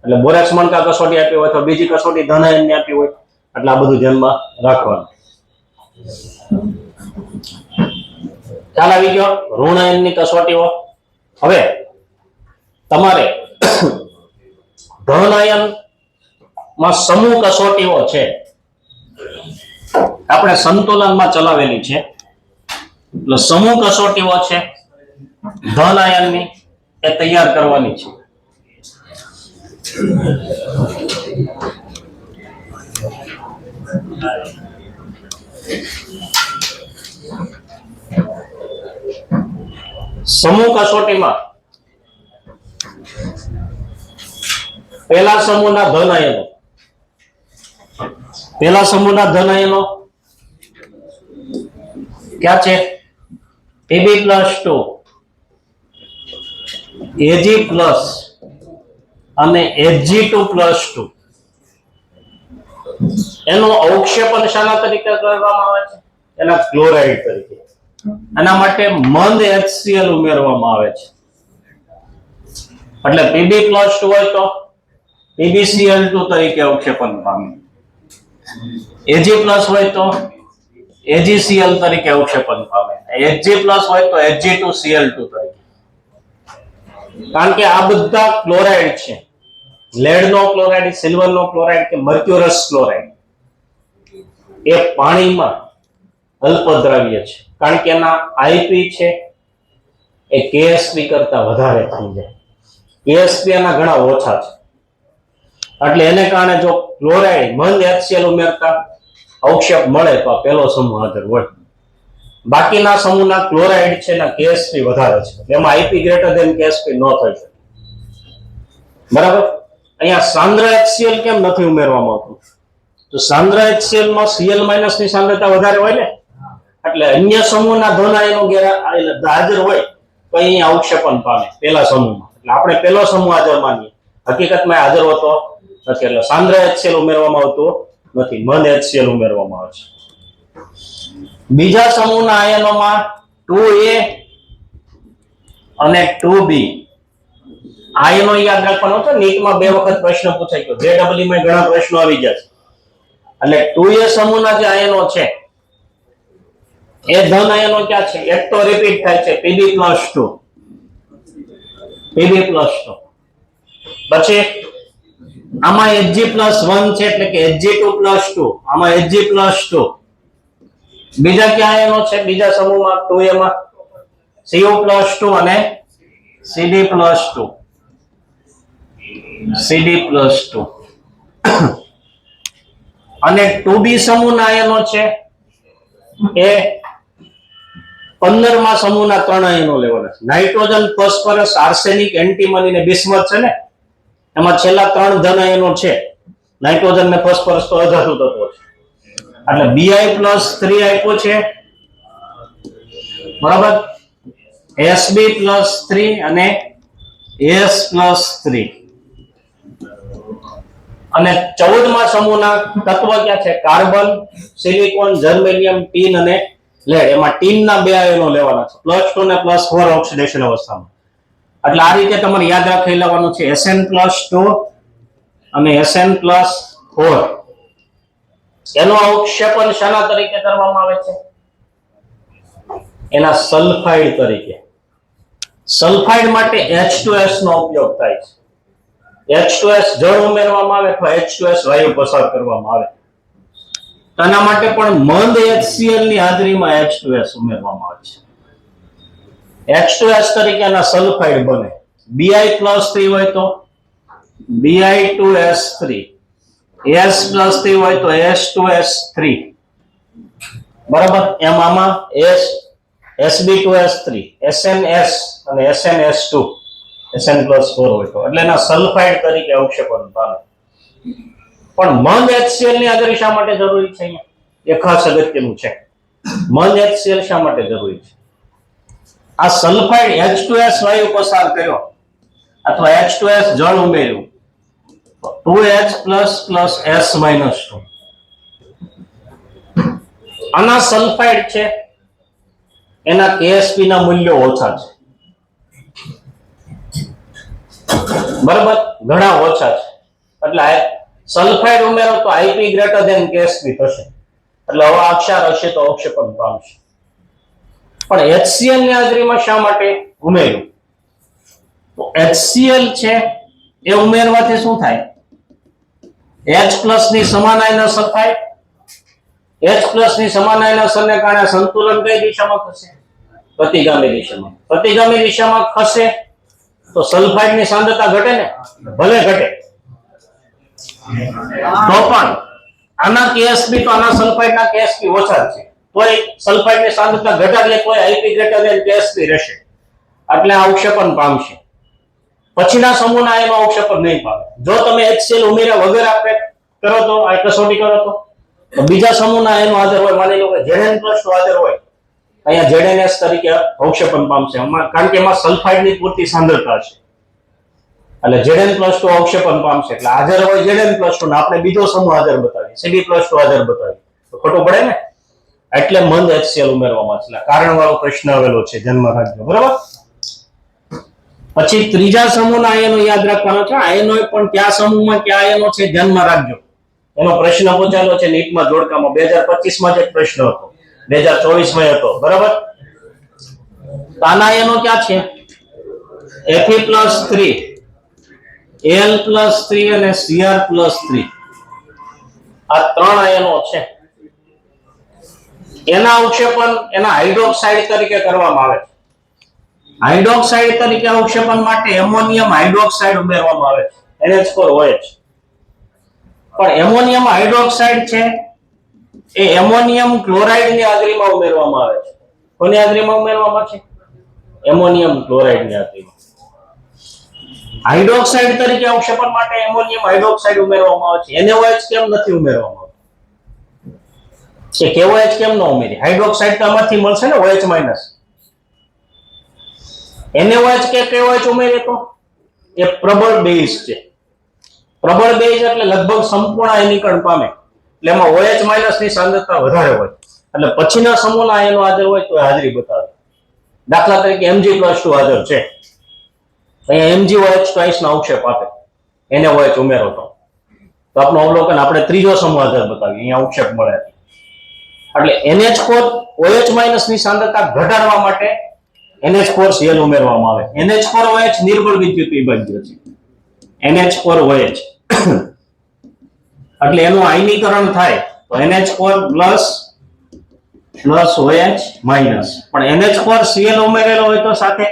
એટલે બોરેક્સ મણકા કસોટી આપી હોય તો બીજી કસોટી ધન આયનની આપી હોય એટલે આ બધું ધ્યાનમાં રાખવાનું. ખ્યાલ આવી ગયો ઋણ આયનની કસોટીઓ. હવે તમારે ધન આયન માં સમૂહ કસોટીઓ છે, આપણે સંતુલનમાં ચલાવેલી છે, એટલે સમૂહ કસોટીઓ છે ધન આયનની એ તૈયાર કરવાની છે. સમૂહ કસોટીમાં પહેલા સમૂહના ધન આયનો, પહેલા સમૂહના ધન આયનો ક્યાં છે? Pb+2 Ag+ અને Hg2+2. એનું અવક્ષેપણ શાના તરીકે કરવામાં આવે છે? એના ક્લોરાઇડ તરીકે. એના માટે મંદ HCl ઉમેરવામાં આવે છે. એટલે Pb+2 હોય તો PbCl2 તરીકે અવક્ષેપણ પામે, Ag+ હોય તો AgCl તરીકે અવક્ષેપણ પામે, Hg+ હોય તો Hg2Cl2 તરીકે. કારણ કે આ બધા ક્લોરાઇડ છે, લેડ નો ક્લોરાઇડ, સિલ્વર નો ક્લોરાઇડ કે મર્ક્યુરસ ક્લોરાઇડ, એ પાણીમાં અલ્પદ્રાવ્ય છે. કારણ કે એના IP છે એ KSP કરતા વધારે થઈ જાય, KSP એના ઘણા ઓછા છે. એટલે એને કારણે જો ક્લોરાઇડ મંદ HCl ઉમેરતા અવક્ષેપ મળે તો આ પહેલો સમૂહ હાજર હોય. બાકીના સમૂહના ક્લોરાઇડ છે એના KSP વધારે છે, એમાં IP KSP ન થઈ શકે. બરાબર. અહીંયા સાંદ્ર HCl કેમ નથી ઉમેરવામાં આવતું? તો સાંદ્ર HCl માં Cl- ની સાંદ્રતા વધારે હોય ને, એટલે અન્ય સમૂહના ધન આયનો હાજર હોય તો અહીંયા અવક્ષેપણ પામે પહેલા સમૂહમાં. એટલે આપણે પહેલો સમૂહ હાજર માનીએ, હકીકતમાં હાજર હોતો નથી. એટલે સાંદ્ર HCl ઉમેરવામાં આવતું નથી, મંદ HCl ઉમેરવામાં આવે છે. બીજા સમૂહના આયનોમાં 2A અને 2B આયનો યાદ રાખવાનો છે. નીટમાં 2 વખત પ્રશ્ન પૂછાઈ ગયો, JEE માં ઘણા પ્રશ્નો આવી ગયા છે. એટલે 2A સમૂહના જે આયનો છે એ ધન આયનો ક્યાં છે? એક તો રિપીટ થાય છે Pb+2, પછી આમાં Hg+1 છે એટલે કે Hg2+2, આમાં Hg+2. બીજા ક્યાં આયનો છે? બીજા સમૂહમાં 2A માં Cu+2 અને Cd+2. અને 2B સમૂહના આયનો છે એ 15મા સમૂહના 3 આયનો લેવાના છે. નાઇટ્રોજન, ફોસ્ફરસ, આર્સેનિક, એન્ટીમની ને બિસ્મથ છે ને, એમાં છેલ્લા 3 ધન આયનો છે. નાઇટ્રોજન ને ફોસ્ફરસ તો અધાતુ તત્વો છે, એટલે Bi+3 આપ્યો છે. બરાબર. Sb+3 અને S+3. અને 14મા સમૂહના તત્વો ક્યાં છે? કાર્બન, સિલિકોન, જર્મેનિયમ, ટીન અને લેડ. એમાં ટીનના 2 આયનો લેવાના છે, +2 અને +4 ઓક્સિડેશન અવસ્થામાં. એટલે આ રીતે તમારે યાદ રાખી લેવાનું છે, Sn+2 અને Sn+4. એનો અવક્ષેપણ શાના તરીકે કરવામાં આવે છે? એના સલ્ફાઇડ તરીકે. સલ્ફાઇડ માટે H2S નો ઉપયોગ થાય છે. H2S જળ ઉમેરવામાં આવે અથવા H2S વાયુ પસાર કરવામાં આવે. તેના માટે પણ મંદ HCl ની હાજરીમાં H2S ઉમેરવામાં આવે છે. H2S તરીકેના સલ્ફાઇડ બને. Bi+3 હોય તો Bi2S3, S+3 હોય તો S2S3. બરાબર. એમ આમાં Sb2S3, SNS અને SNS2, Sn+4 હોય તો, એટલે એના સલ્ફાઇડ તરીકે અવક્ષેપણ પામે. પણ મંદ HCl ની હાજરી શા માટે જરૂરી છે? એ ખાસ અગત્યનું છે. મંદ HCl શા માટે જરૂરી છે? આ સલ્ફાઇડ H2S વાયુ પસાર કર્યો અથવા H2S જળ ઉમેર્યું, 2H++ S-2. આના સલ્ફાઇડ છે એના KSP ના મૂલ્યો ઓછા છે. બરાબર, ઘણા ઓછા છે. એટલે સલ્ફાઇડ ઉમેરો તો IP KSP થશે. એટલે હવે આ ક્ષાર હશે તો અવક્ષેપન પામશે. પણ HCl ની હાજરીમાં શા માટે ઉમેર્યું? તો HCl છે એ ઉમેરવાથી શું થાય? H+ ની સમાન આયન અસર થાય. H+ ની સમાન આયન અસરને કારણે સંતુલન કઈ દિશામાં થશે? પ્રતિગામી દિશામાં. પ્રતિગામી દિશામાં ખસે તો સલ્ફાઇડ ની સાંદ્રતા ઘટે ને? ભલે ઘટે, તો પણ આના KSP તો આના સલ્ફાઇડના KSP ઓછા છે, તોય સલ્ફાઇડની સાંદ્રતા ઘટાડે કોઈ IP > KSP રહેશે, એટલે આ અવક્ષેપન પામશે. પછીના સમૂહના આયનો અવક્ષેપન નહીં પામે. જો તમે HCl ઉમેર્યા વગર આપણે કરો તો આ કસોટી કરો તો બીજા સમૂહના આયનો હાજર હોય, માની લો કે Zn+2 હાજર હોય, અહીંયા ZnS તરીકે અવક્ષેપન પામશે, કારણ કે એમાં સલ્ફાઇડની પૂરતી સાંદ્રતા છે, એટલે Zn+2 અવક્ષેપન પામશે. એટલે હાજર હોય Zn+2 ને આપણે બીજો સમૂહ હાજર બતાવીએ, Cd+2 હાજર બતાવીએ, તો ખોટું પડે ને? એટલે મંદ HCl ઉમેરવામાં છે. કારણવાળો પ્રશ્ન આવેલો છે, ધ્યાનમાં રાખજો, બરાબર? પછી ત્રીજા સમૂહના આયનો યાદ રાખવાનો છે. આયનો પણ કયા સમૂહમાં કયા આયનો છે ધ્યાનમાં રાખજો. એનો પ્રશ્ન પૂછાયેલો છે નીટમાં જોડકામાં. 2025 માં જ એક પ્રશ્ન હતો, 2024 માં હતો, બરાબર? તો આના આયનો ક્યાં છે? Fe+3, Al+3 અને Cr+3. આ ત્રણ આયનો છે. એના અવક્ષેપન એના હાઇડ્રોક્સાઇડ તરીકે કરવામાં આવે છે. હાઇડ્રોક્સાઇડ તરીકે અવક્ષેપન માટે એમોનિયમ હાઇડ્રોક્સાઇડ ઉમેરવામાં આવે છે, NH4OH. પણ એમોનિયમ હાઇડ્રોક્સાઇડ છે એ એમોનિયમ ક્લોરાઇડ ની હાજરીમાં ઉમેરવામાં આવે છે. કોની હાજરીમાં ઉમેરવામાં છે? એમોનિયમ ક્લોરાઇડ ની હાજરીમાં. હાઇડ્રોક્સાઇડ તરીકે અવક્ષેપન માટે એમોનિયમ હાઇડ્રોક્સાઇડ ઉમેરવામાં આવે છે. NaOH કેમ નથી ઉમેરવામાં આવતો? કે KOH કેમ ન ઉમેરી? હાઇડ્રોક્સાઇડ તો આમાંથી મળશે ને, OH-. NaOH કે KOH ઉમેરે તો એ પ્રબળ બેઝ છે. પ્રબળ બેઝ એટલે લગભગ સંપૂર્ણ આયનીકરણ પામે, એટલે એમાં OH- ની સાંદ્રતા વધારે હોય, એટલે પછીના સમૂહના આયનો હાજર હોય તો હાજરી બતાવે. દાખલા તરીકે Mg+2 હાજર છે, અહીંયા MgOH twice ના અવક્ષેપ આપે, NaOH ઉમેરો તો આપનું અવલોકન આપણે ત્રીજો સમૂહ હાજર બતાવીએ, અહીંયા અવક્ષેપ મળે. એટલે NH4OH- ની સાંદ્રતા ઘટાડવા માટે NH4Cl ઉમેરવામાં આવે. NH4OH નિર્બળ વિદ્યુત વિભાજ્ય છે, NH4OH. એટલે એનું આયનીકરણ થાય તો NH4+ OH-. પણ NH4Cl ઉમેરેલો હોય તો સાથે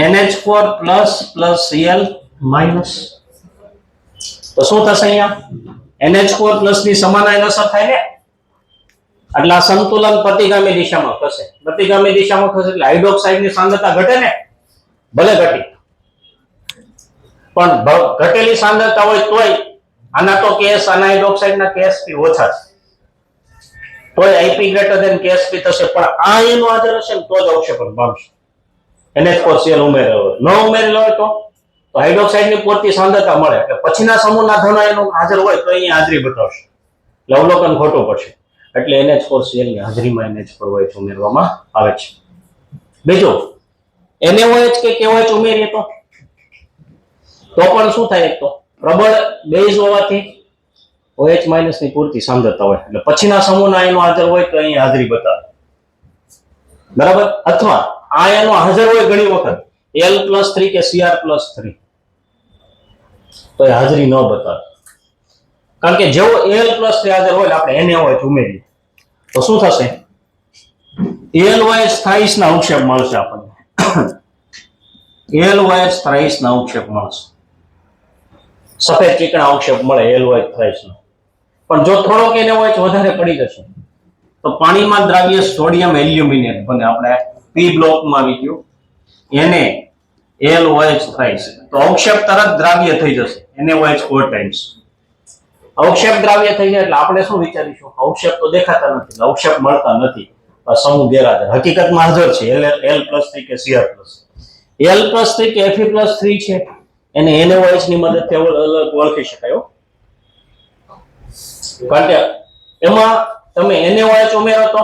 NH4+ Cl-. તો શું થશે? અહીંયા NH4+ ની સમાન આયન અસર થાય ને, એટલે આ સંતુલન પ્રતિગામી દિશામાં થશે. પ્રતિગામી દિશામાં થશે એટલે હાઇડ્રોક્સાઇડ ની સાંદ્રતા ઘટે ને? ભલે ઘટી, પણ ઘટેલી સાંદ્રતા હોય તોય આના તો કેસ આના હાઇડ્રોક્સાઇડના KSP ઓછા છે, તોય IP > KSP થશે. પણ આ એનો હાજર હશે ને તો જ અવક્ષેપન પામશે. NH4Cl ઉમેરેલો ન ઉમેરેલો હોય તો હાઇડ્રોક્સાઇડની પૂરતી સાંદ્રતા મળે, એટલે પછીના સમૂહના ધન આયનો હાજર હોય તો અહીંયા હાજરી બતાવશે, એટલે અવલોકન ખોટું પડશે. એટલે NH4Cl ની હાજરીમાં NH4OH ઉમેરવામાં આવે છે. બીજું, NaOH કે KOH ઉમેરીએ તો પણ શું થાય? તો પ્રબળ બેઝ હોવાથી OH- ની પૂરતી સાંદ્રતા હોય, એટલે પછીના સમૂહના આયનો હાજર હોય તો અહીંયા હાજરી બતાવે, બરાબર? અથવા આ આયનો હાજર હોય ઘણી વખત Al+3 કે Cr+3 તો એ હાજરી ન બતાવે, કારણ કે જેવો Al+3 હાજર હોય આપણે NaOH ઉમેરીએ તો શું થશે? AlOH thrice ના અવક્ષેપ મળશે આપણને. AlOH thrice ના અવક્ષેપ મળશે, સફેદ ચીકણા અવક્ષેપ મળે AlOH thrice નો. પણ જો થોડોક NaOH વધારે પડી જશે તો પાણીમાં દ્રાવ્ય સોડિયમ એલ્યુમિનેટ બને, આપણે P બ્લોકમાં આવી ગયું NaLOH thrice, તો અવક્ષેપ તરત દ્રાવ્ય થઈ જશે, NaOH 4 times. અવક્ષેપ દ્રાવ્ય થઈ જાય એટલે આપણે શું વિચારીશું? અવક્ષેપ તો દેખાતા નથી, અવક્ષેપ મળતા નથી, સમૂહ ગેરહાજર. હકીકતમાં હાજર છે L+3 કે Cr+. L+3 કે Fe+3 છે એને NaOH ની મદદથી અલગ ઓળખી શકાય, કારણ કે એમાં તમે NaOH ઉમેરો તો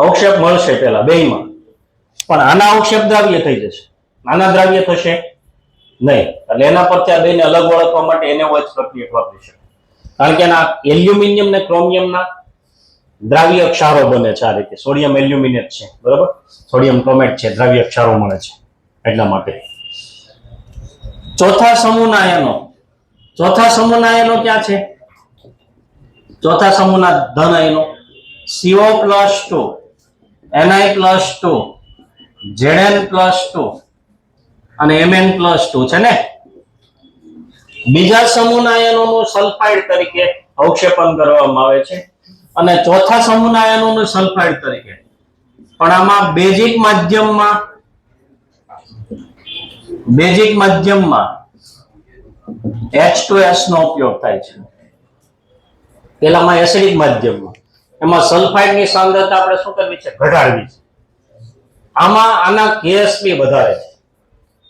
અવક્ષેપ મળશે પેલા બેયમાં, પણ આના અવક્ષેપ દ્રાવ્ય થઈ જશે, આના દ્રાવ્ય થશે નહીં, એટલે એના પરથી આ બેને અલગ ઓળખવા માટે NaOH પ્રક્રિયા વાપરી શકાય. કારણ કે એના એલ્યુમિનિયમ ને ક્રોમિયમના દ્રાવ્ય ક્ષારો બને છે આ રીતે. સોડિયમ એલ્યુમિનેટ છે, બરાબર, સોડિયમ ક્રોમેટ છે, દ્રાવ્ય ક્ષારો મળે છે એટલા માટે. ચોથા સમૂહના આયનો, ચોથા સમૂહના આયનો ક્યાં છે? ચોથા સમૂહના ધન આયનો CO+2, Ni+2, Zn+2 અને Mn+2 છે ને. બીજા સમૂહના આયનોનું સલ્ફાઇડ તરીકે અવક્ષેપન કરવામાં આવે છે અને ચોથા સમૂહના આયનોનું સલ્ફાઇડ તરીકે. પણ આમાં બેઝિક માધ્યમમાં H2S નો ઉપયોગ થાય છે. પેલામાં એસિડિક માધ્યમમાં, એમાં સલ્ફાઇડની સાંદ્રતા આપણે શું કરવી છે? ઘટાડવી છે. આમાં આના KSP વધારે છે,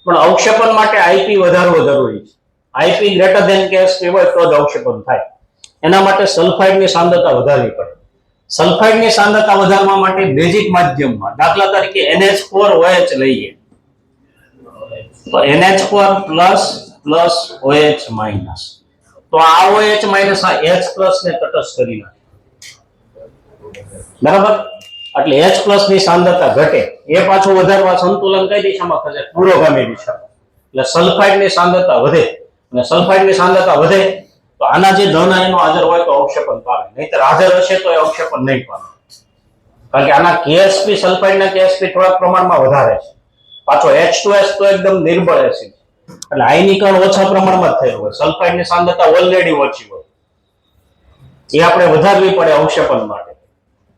પણ અવક્ષેપણ માટે IP વધારવો જરૂરી છે. IP ગ્રેટર ધેન KSP હોય તો જ અવક્ષેપણ થાય. એના માટે સલ્ફાઇડની સાંદ્રતા વધારવી પડે. સલ્ફાઇડની સાંદ્રતા વધારવા માટે બેઝિક માધ્યમમાં, દાખલા તરીકે NH4OH લઈએ તો NH4 પ્લસ OH માઇનસ, તો આ OH માઇનસ આ H પ્લસ ને તટસ્થ કરી નાખે, બરાબર. એટલે H પ્લસ ની સાંદ્રતા ઘટે, એ પાછું વધારવા સંતુલન કઈ દિશામાં થશે? પુરોગામી દિશામાં. એટલે સલ્ફાઇડ ની સાંદ્રતા વધે, અને સલ્ફાઇડ ની સાંદ્રતા વધે તો આના જે ધન આયનો હાજર હોય તો અવક્ષેપણ પામે, નહીતર હાજર હશે તો અવક્ષેપણ નહીં પામે. કારણ કે આના KSP, સલ્ફાઇડના KSP થોડા પ્રમાણમાં વધારે છે. પાછો H2S તો એકદમ નિર્બળ એસિડ, એટલે આયનીકરણ ઓછા પ્રમાણમાં થયેલું હોય, સલ્ફાઇડની સાંદ્રતા ઓલરેડી ઓછી હોય, એ આપણે વધારવી પડે અવક્ષેપણ માટે.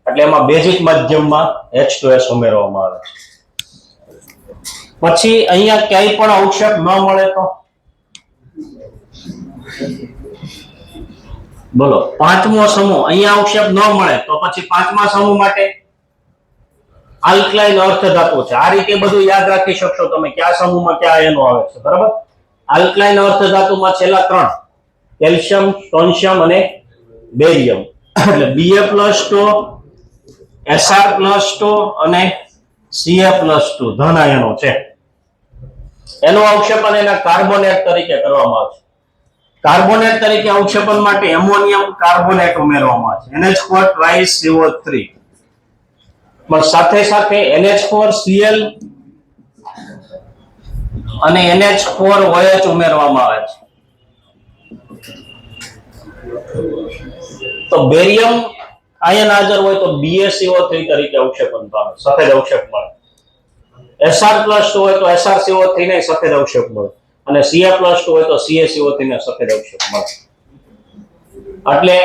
એટલે એમાં બેઝિક માધ્યમમાં H2S ઉમેરવામાં આવે છે. પછી અહીંયા ક્યાંય પણ અવક્ષેપ ન મળે તો બોલો, પાંચમો સમૂહ અહીંયા અવક્ષેપ ન મળે તો પછી પાંચમા સમૂહ માટે આલ્કલાઇન અર્ધધાતુ છે. આ રીતે બધું યાદ રાખી શકશો તમે કયા સમૂહમાં કયા આયનો આવે છે, બરાબર. આલ્કલાઇન અર્ધધાતુમાં છેલ્લા ત્રણ, કેલ્શિયમ, સ્ટ્રોન્શિયમ અને બેરિયમ. એટલે Ba+2, Sr+2 અને Ca+2 ધન આયનો છે. એનું અવક્ષેપણ એના કાર્બોનેટ તરીકે કરવામાં આવે છે. કાર્બોનેટ તરીકે અવક્ષેપણ માટે એમોનિયમ કાર્બોનેટ ઉમેરવામાં આવે છે, NH4 2CO3. પણ સાથે સાથે NH4Cl અને NH4OH ઉમેરવામાં આવે છે. તો બેરિયમ આયન હાજર હોય તો BaCO3 તરીકે અવક્ષેપણ પામે, સફેદ અવક્ષેપ મળે. Sr+2 હોય તો SrCO3 ને સફેદ અવક્ષેપ મળે, અને Ca+2 હોય તો CaCO3 ને સફેદ અવક્ષેપ મળે. એટલે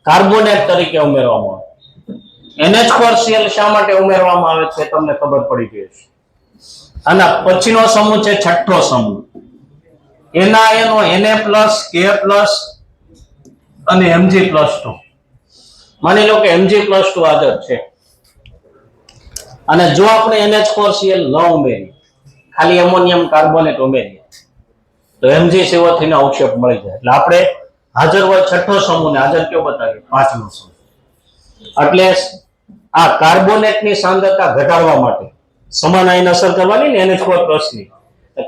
કાર્બોનેટ તરીકે ઉમેરવામાં આવે. NH4Cl શા માટે ઉમેરવામાં આવે છે તમને ખબર પડી ગઈ છે. આના પછીનો સમૂહ છે છઠ્ઠો સમૂહ. એના આયનો Na+, K+ અને Mg+2. માની લો કે Mg+2 હાજર છે, અને જો આપણે NH4Cl ન ઉમેરીએ, ખાલી એમોનિયમ કાર્બોનેટ ઉમેરીએ તો MgCO3 નો અવક્ષેપ મળી જાય. એટલે આપણે હાજર હોય છઠ્ઠો સમૂહ ને હાજર કયો બતાવીએ? પાંચમો સમૂહ. એટલે આ કાર્બોનેટની સાંદ્રતા ઘટાડવા માટે સમાન આયન અસર કરવાની ને NH4+ ની,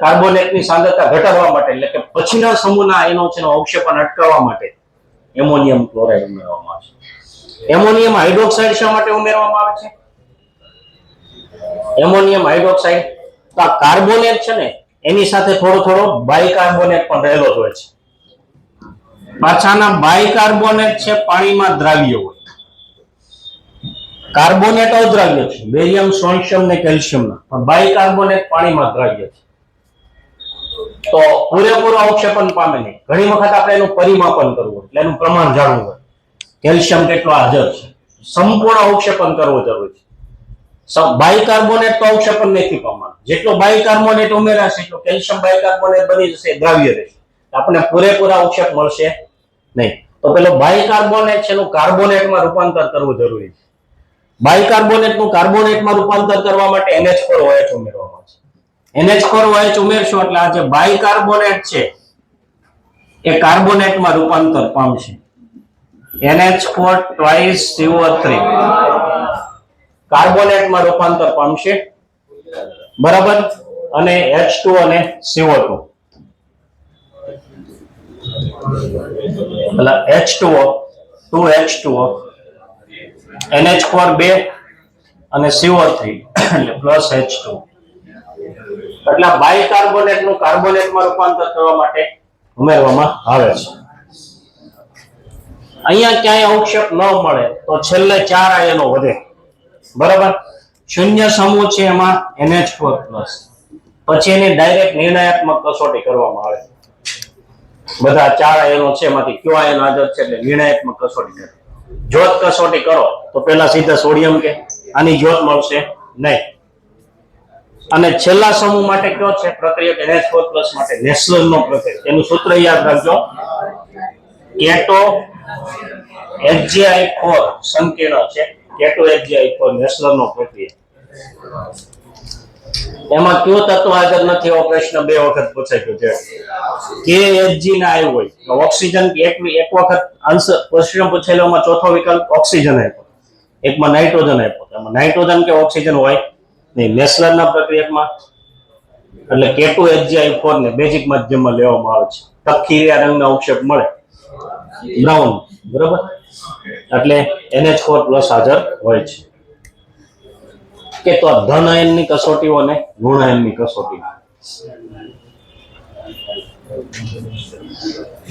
કાર્બોનેટની સાંદ્રતા ઘટાડવા માટે, એટલે કે પછીના સમૂહના આયનો છે અવક્ષેપણ અટકાવવા માટે એમોનિયમ ક્લોરાઇડ ઉમેરવામાં આવે છે. એમોનિયમ હાઇડ્રોક્સાઇડ શા માટે ઉમેરવામાં આવે છે? એમોનિયમ હાઇડ્રોક્સાઇડ તો આ કાર્બોનેટ છે ને એની સાથે થોડો બાયકાર્બોનેટ પણ રહેલો જ હોય છે. પાછાના બાયકાર્બોનેટ છે પાણીમાં દ્રાવ્ય હોય, કાર્બોનેટ અદ્રાવ્ય છે, બેરિયમ, સ્ટ્રોન્શિયમ ને કેલ્શિયમના, પણ બાયકાર્બોનેટ પાણીમાં દ્રાવ્ય છે. તો પૂરેપૂરો અવક્ષેપણ પામે નહીં. ઘણી વખત આપણે એનું પરિમાપન કરવું હોય, એટલે એનું પ્રમાણ જાણવું હોય, કેલ્શિયમ કેટલો હાજર છે, સંપૂર્ણ અવક્ષેપણ કરવું જરૂરી છે. બાયકાર્બોનેટ તો અવક્ષેપણ નથી પામવાનું, જેટલો બાયકાર્બોનેટ ઉમેરાશે એટલો કેલ્શિયમ બાયકાર્બોનેટ બની જશે, દ્રાવ્ય રહેશે, આપણે પૂરેપૂરા અવક્ષેપ મળશે નહીં. તો પેલો બાયકાર્બોનેટ છે એનું કાર્બોનેટમાં રૂપાંતર કરવું જરૂરી છે. બાયકાર્બોનેટનું કાર્બોનેટમાં રૂપાંતર કરવા માટે NH4OH ઉમેરવામાં છે. NH4OH ઉમેરશો એટલે આ જે બાયકાર્બોનેટ છે એ કાર્બોનેટમાં રૂપાંતર પામશે, NH4 2CO3 કાર્બોનેટમાં રૂપાંતર પામશે, બરાબર. અને H2 અને CO2 એટલે H2O 2H2O NH4 2 અને CO3 એટલે પ્લસ H2 એટલે બાયકાર્બોનેટ નું કાર્બોનેટમાં રૂપાંતર કરવા માટે ઉમેરવામાં આવે છે. અહીંયા ક્યાંય અવક્ષેપ ન મળે તો છેલ્લે 4 આયનો વધે. બરાબર. શૂન્ય સમૂહ છે એમાં NH4 પ્લસ, પછી એની ડાયરેક્ટ નિર્ણયાત્મક કસોટી કરવામાં આવે. બધા 4 આયનો છે એમાંથી કયો આયન હાજર છે એટલે નિર્ણયાત્મક કસોટી કરે. જ્યોત કસોટી કરો તો પહેલા સીધા સોડિયમ કે આની જ્યોત મળશે નહીં. અને છેલ્લા સમૂહ માટે કયો છે પ્રક્રિયક NH4 પ્લસ માટે નેસ્લર નો પ્રક્રિયક. એનું સૂત્ર યાદ રાખજો, કેટો HJ4 સંકીર્ણ છે, કેટો HJ4 નેસ્લર નો પ્રક્રિયક. એમાં કયો તત્વ હાજર નથી એવો પ્રશ્ન 2 વખત પૂછાઈ ગયો છે. KHG ના આવ્યું હોય તો ઓક્સિજન એક વખત આન્સર પ્રશ્ન પૂછેલોમાં ચોથો વિકલ્પ ઓક્સિજન આપ્યો, એકમાં નાઇટ્રોજન આપ્યો. એમાં નાઇટ્રોજન કે ઓક્સિજન હોય નહીં નેસ્લર ના પ્રક્રિયકમાં. એટલે K2HJ4 ને બેઝિક માધ્યમમાં લેવામાં આવે છે. તપકીરિયા રંગના અવક્ષેપ મળે બ્રાઉન. બરાબર. એટલે NH4 પ્લસ હાજર હોય છે. કે તો ધન આયનની કસોટીઓ અને ઋણ આયનની કસોટી.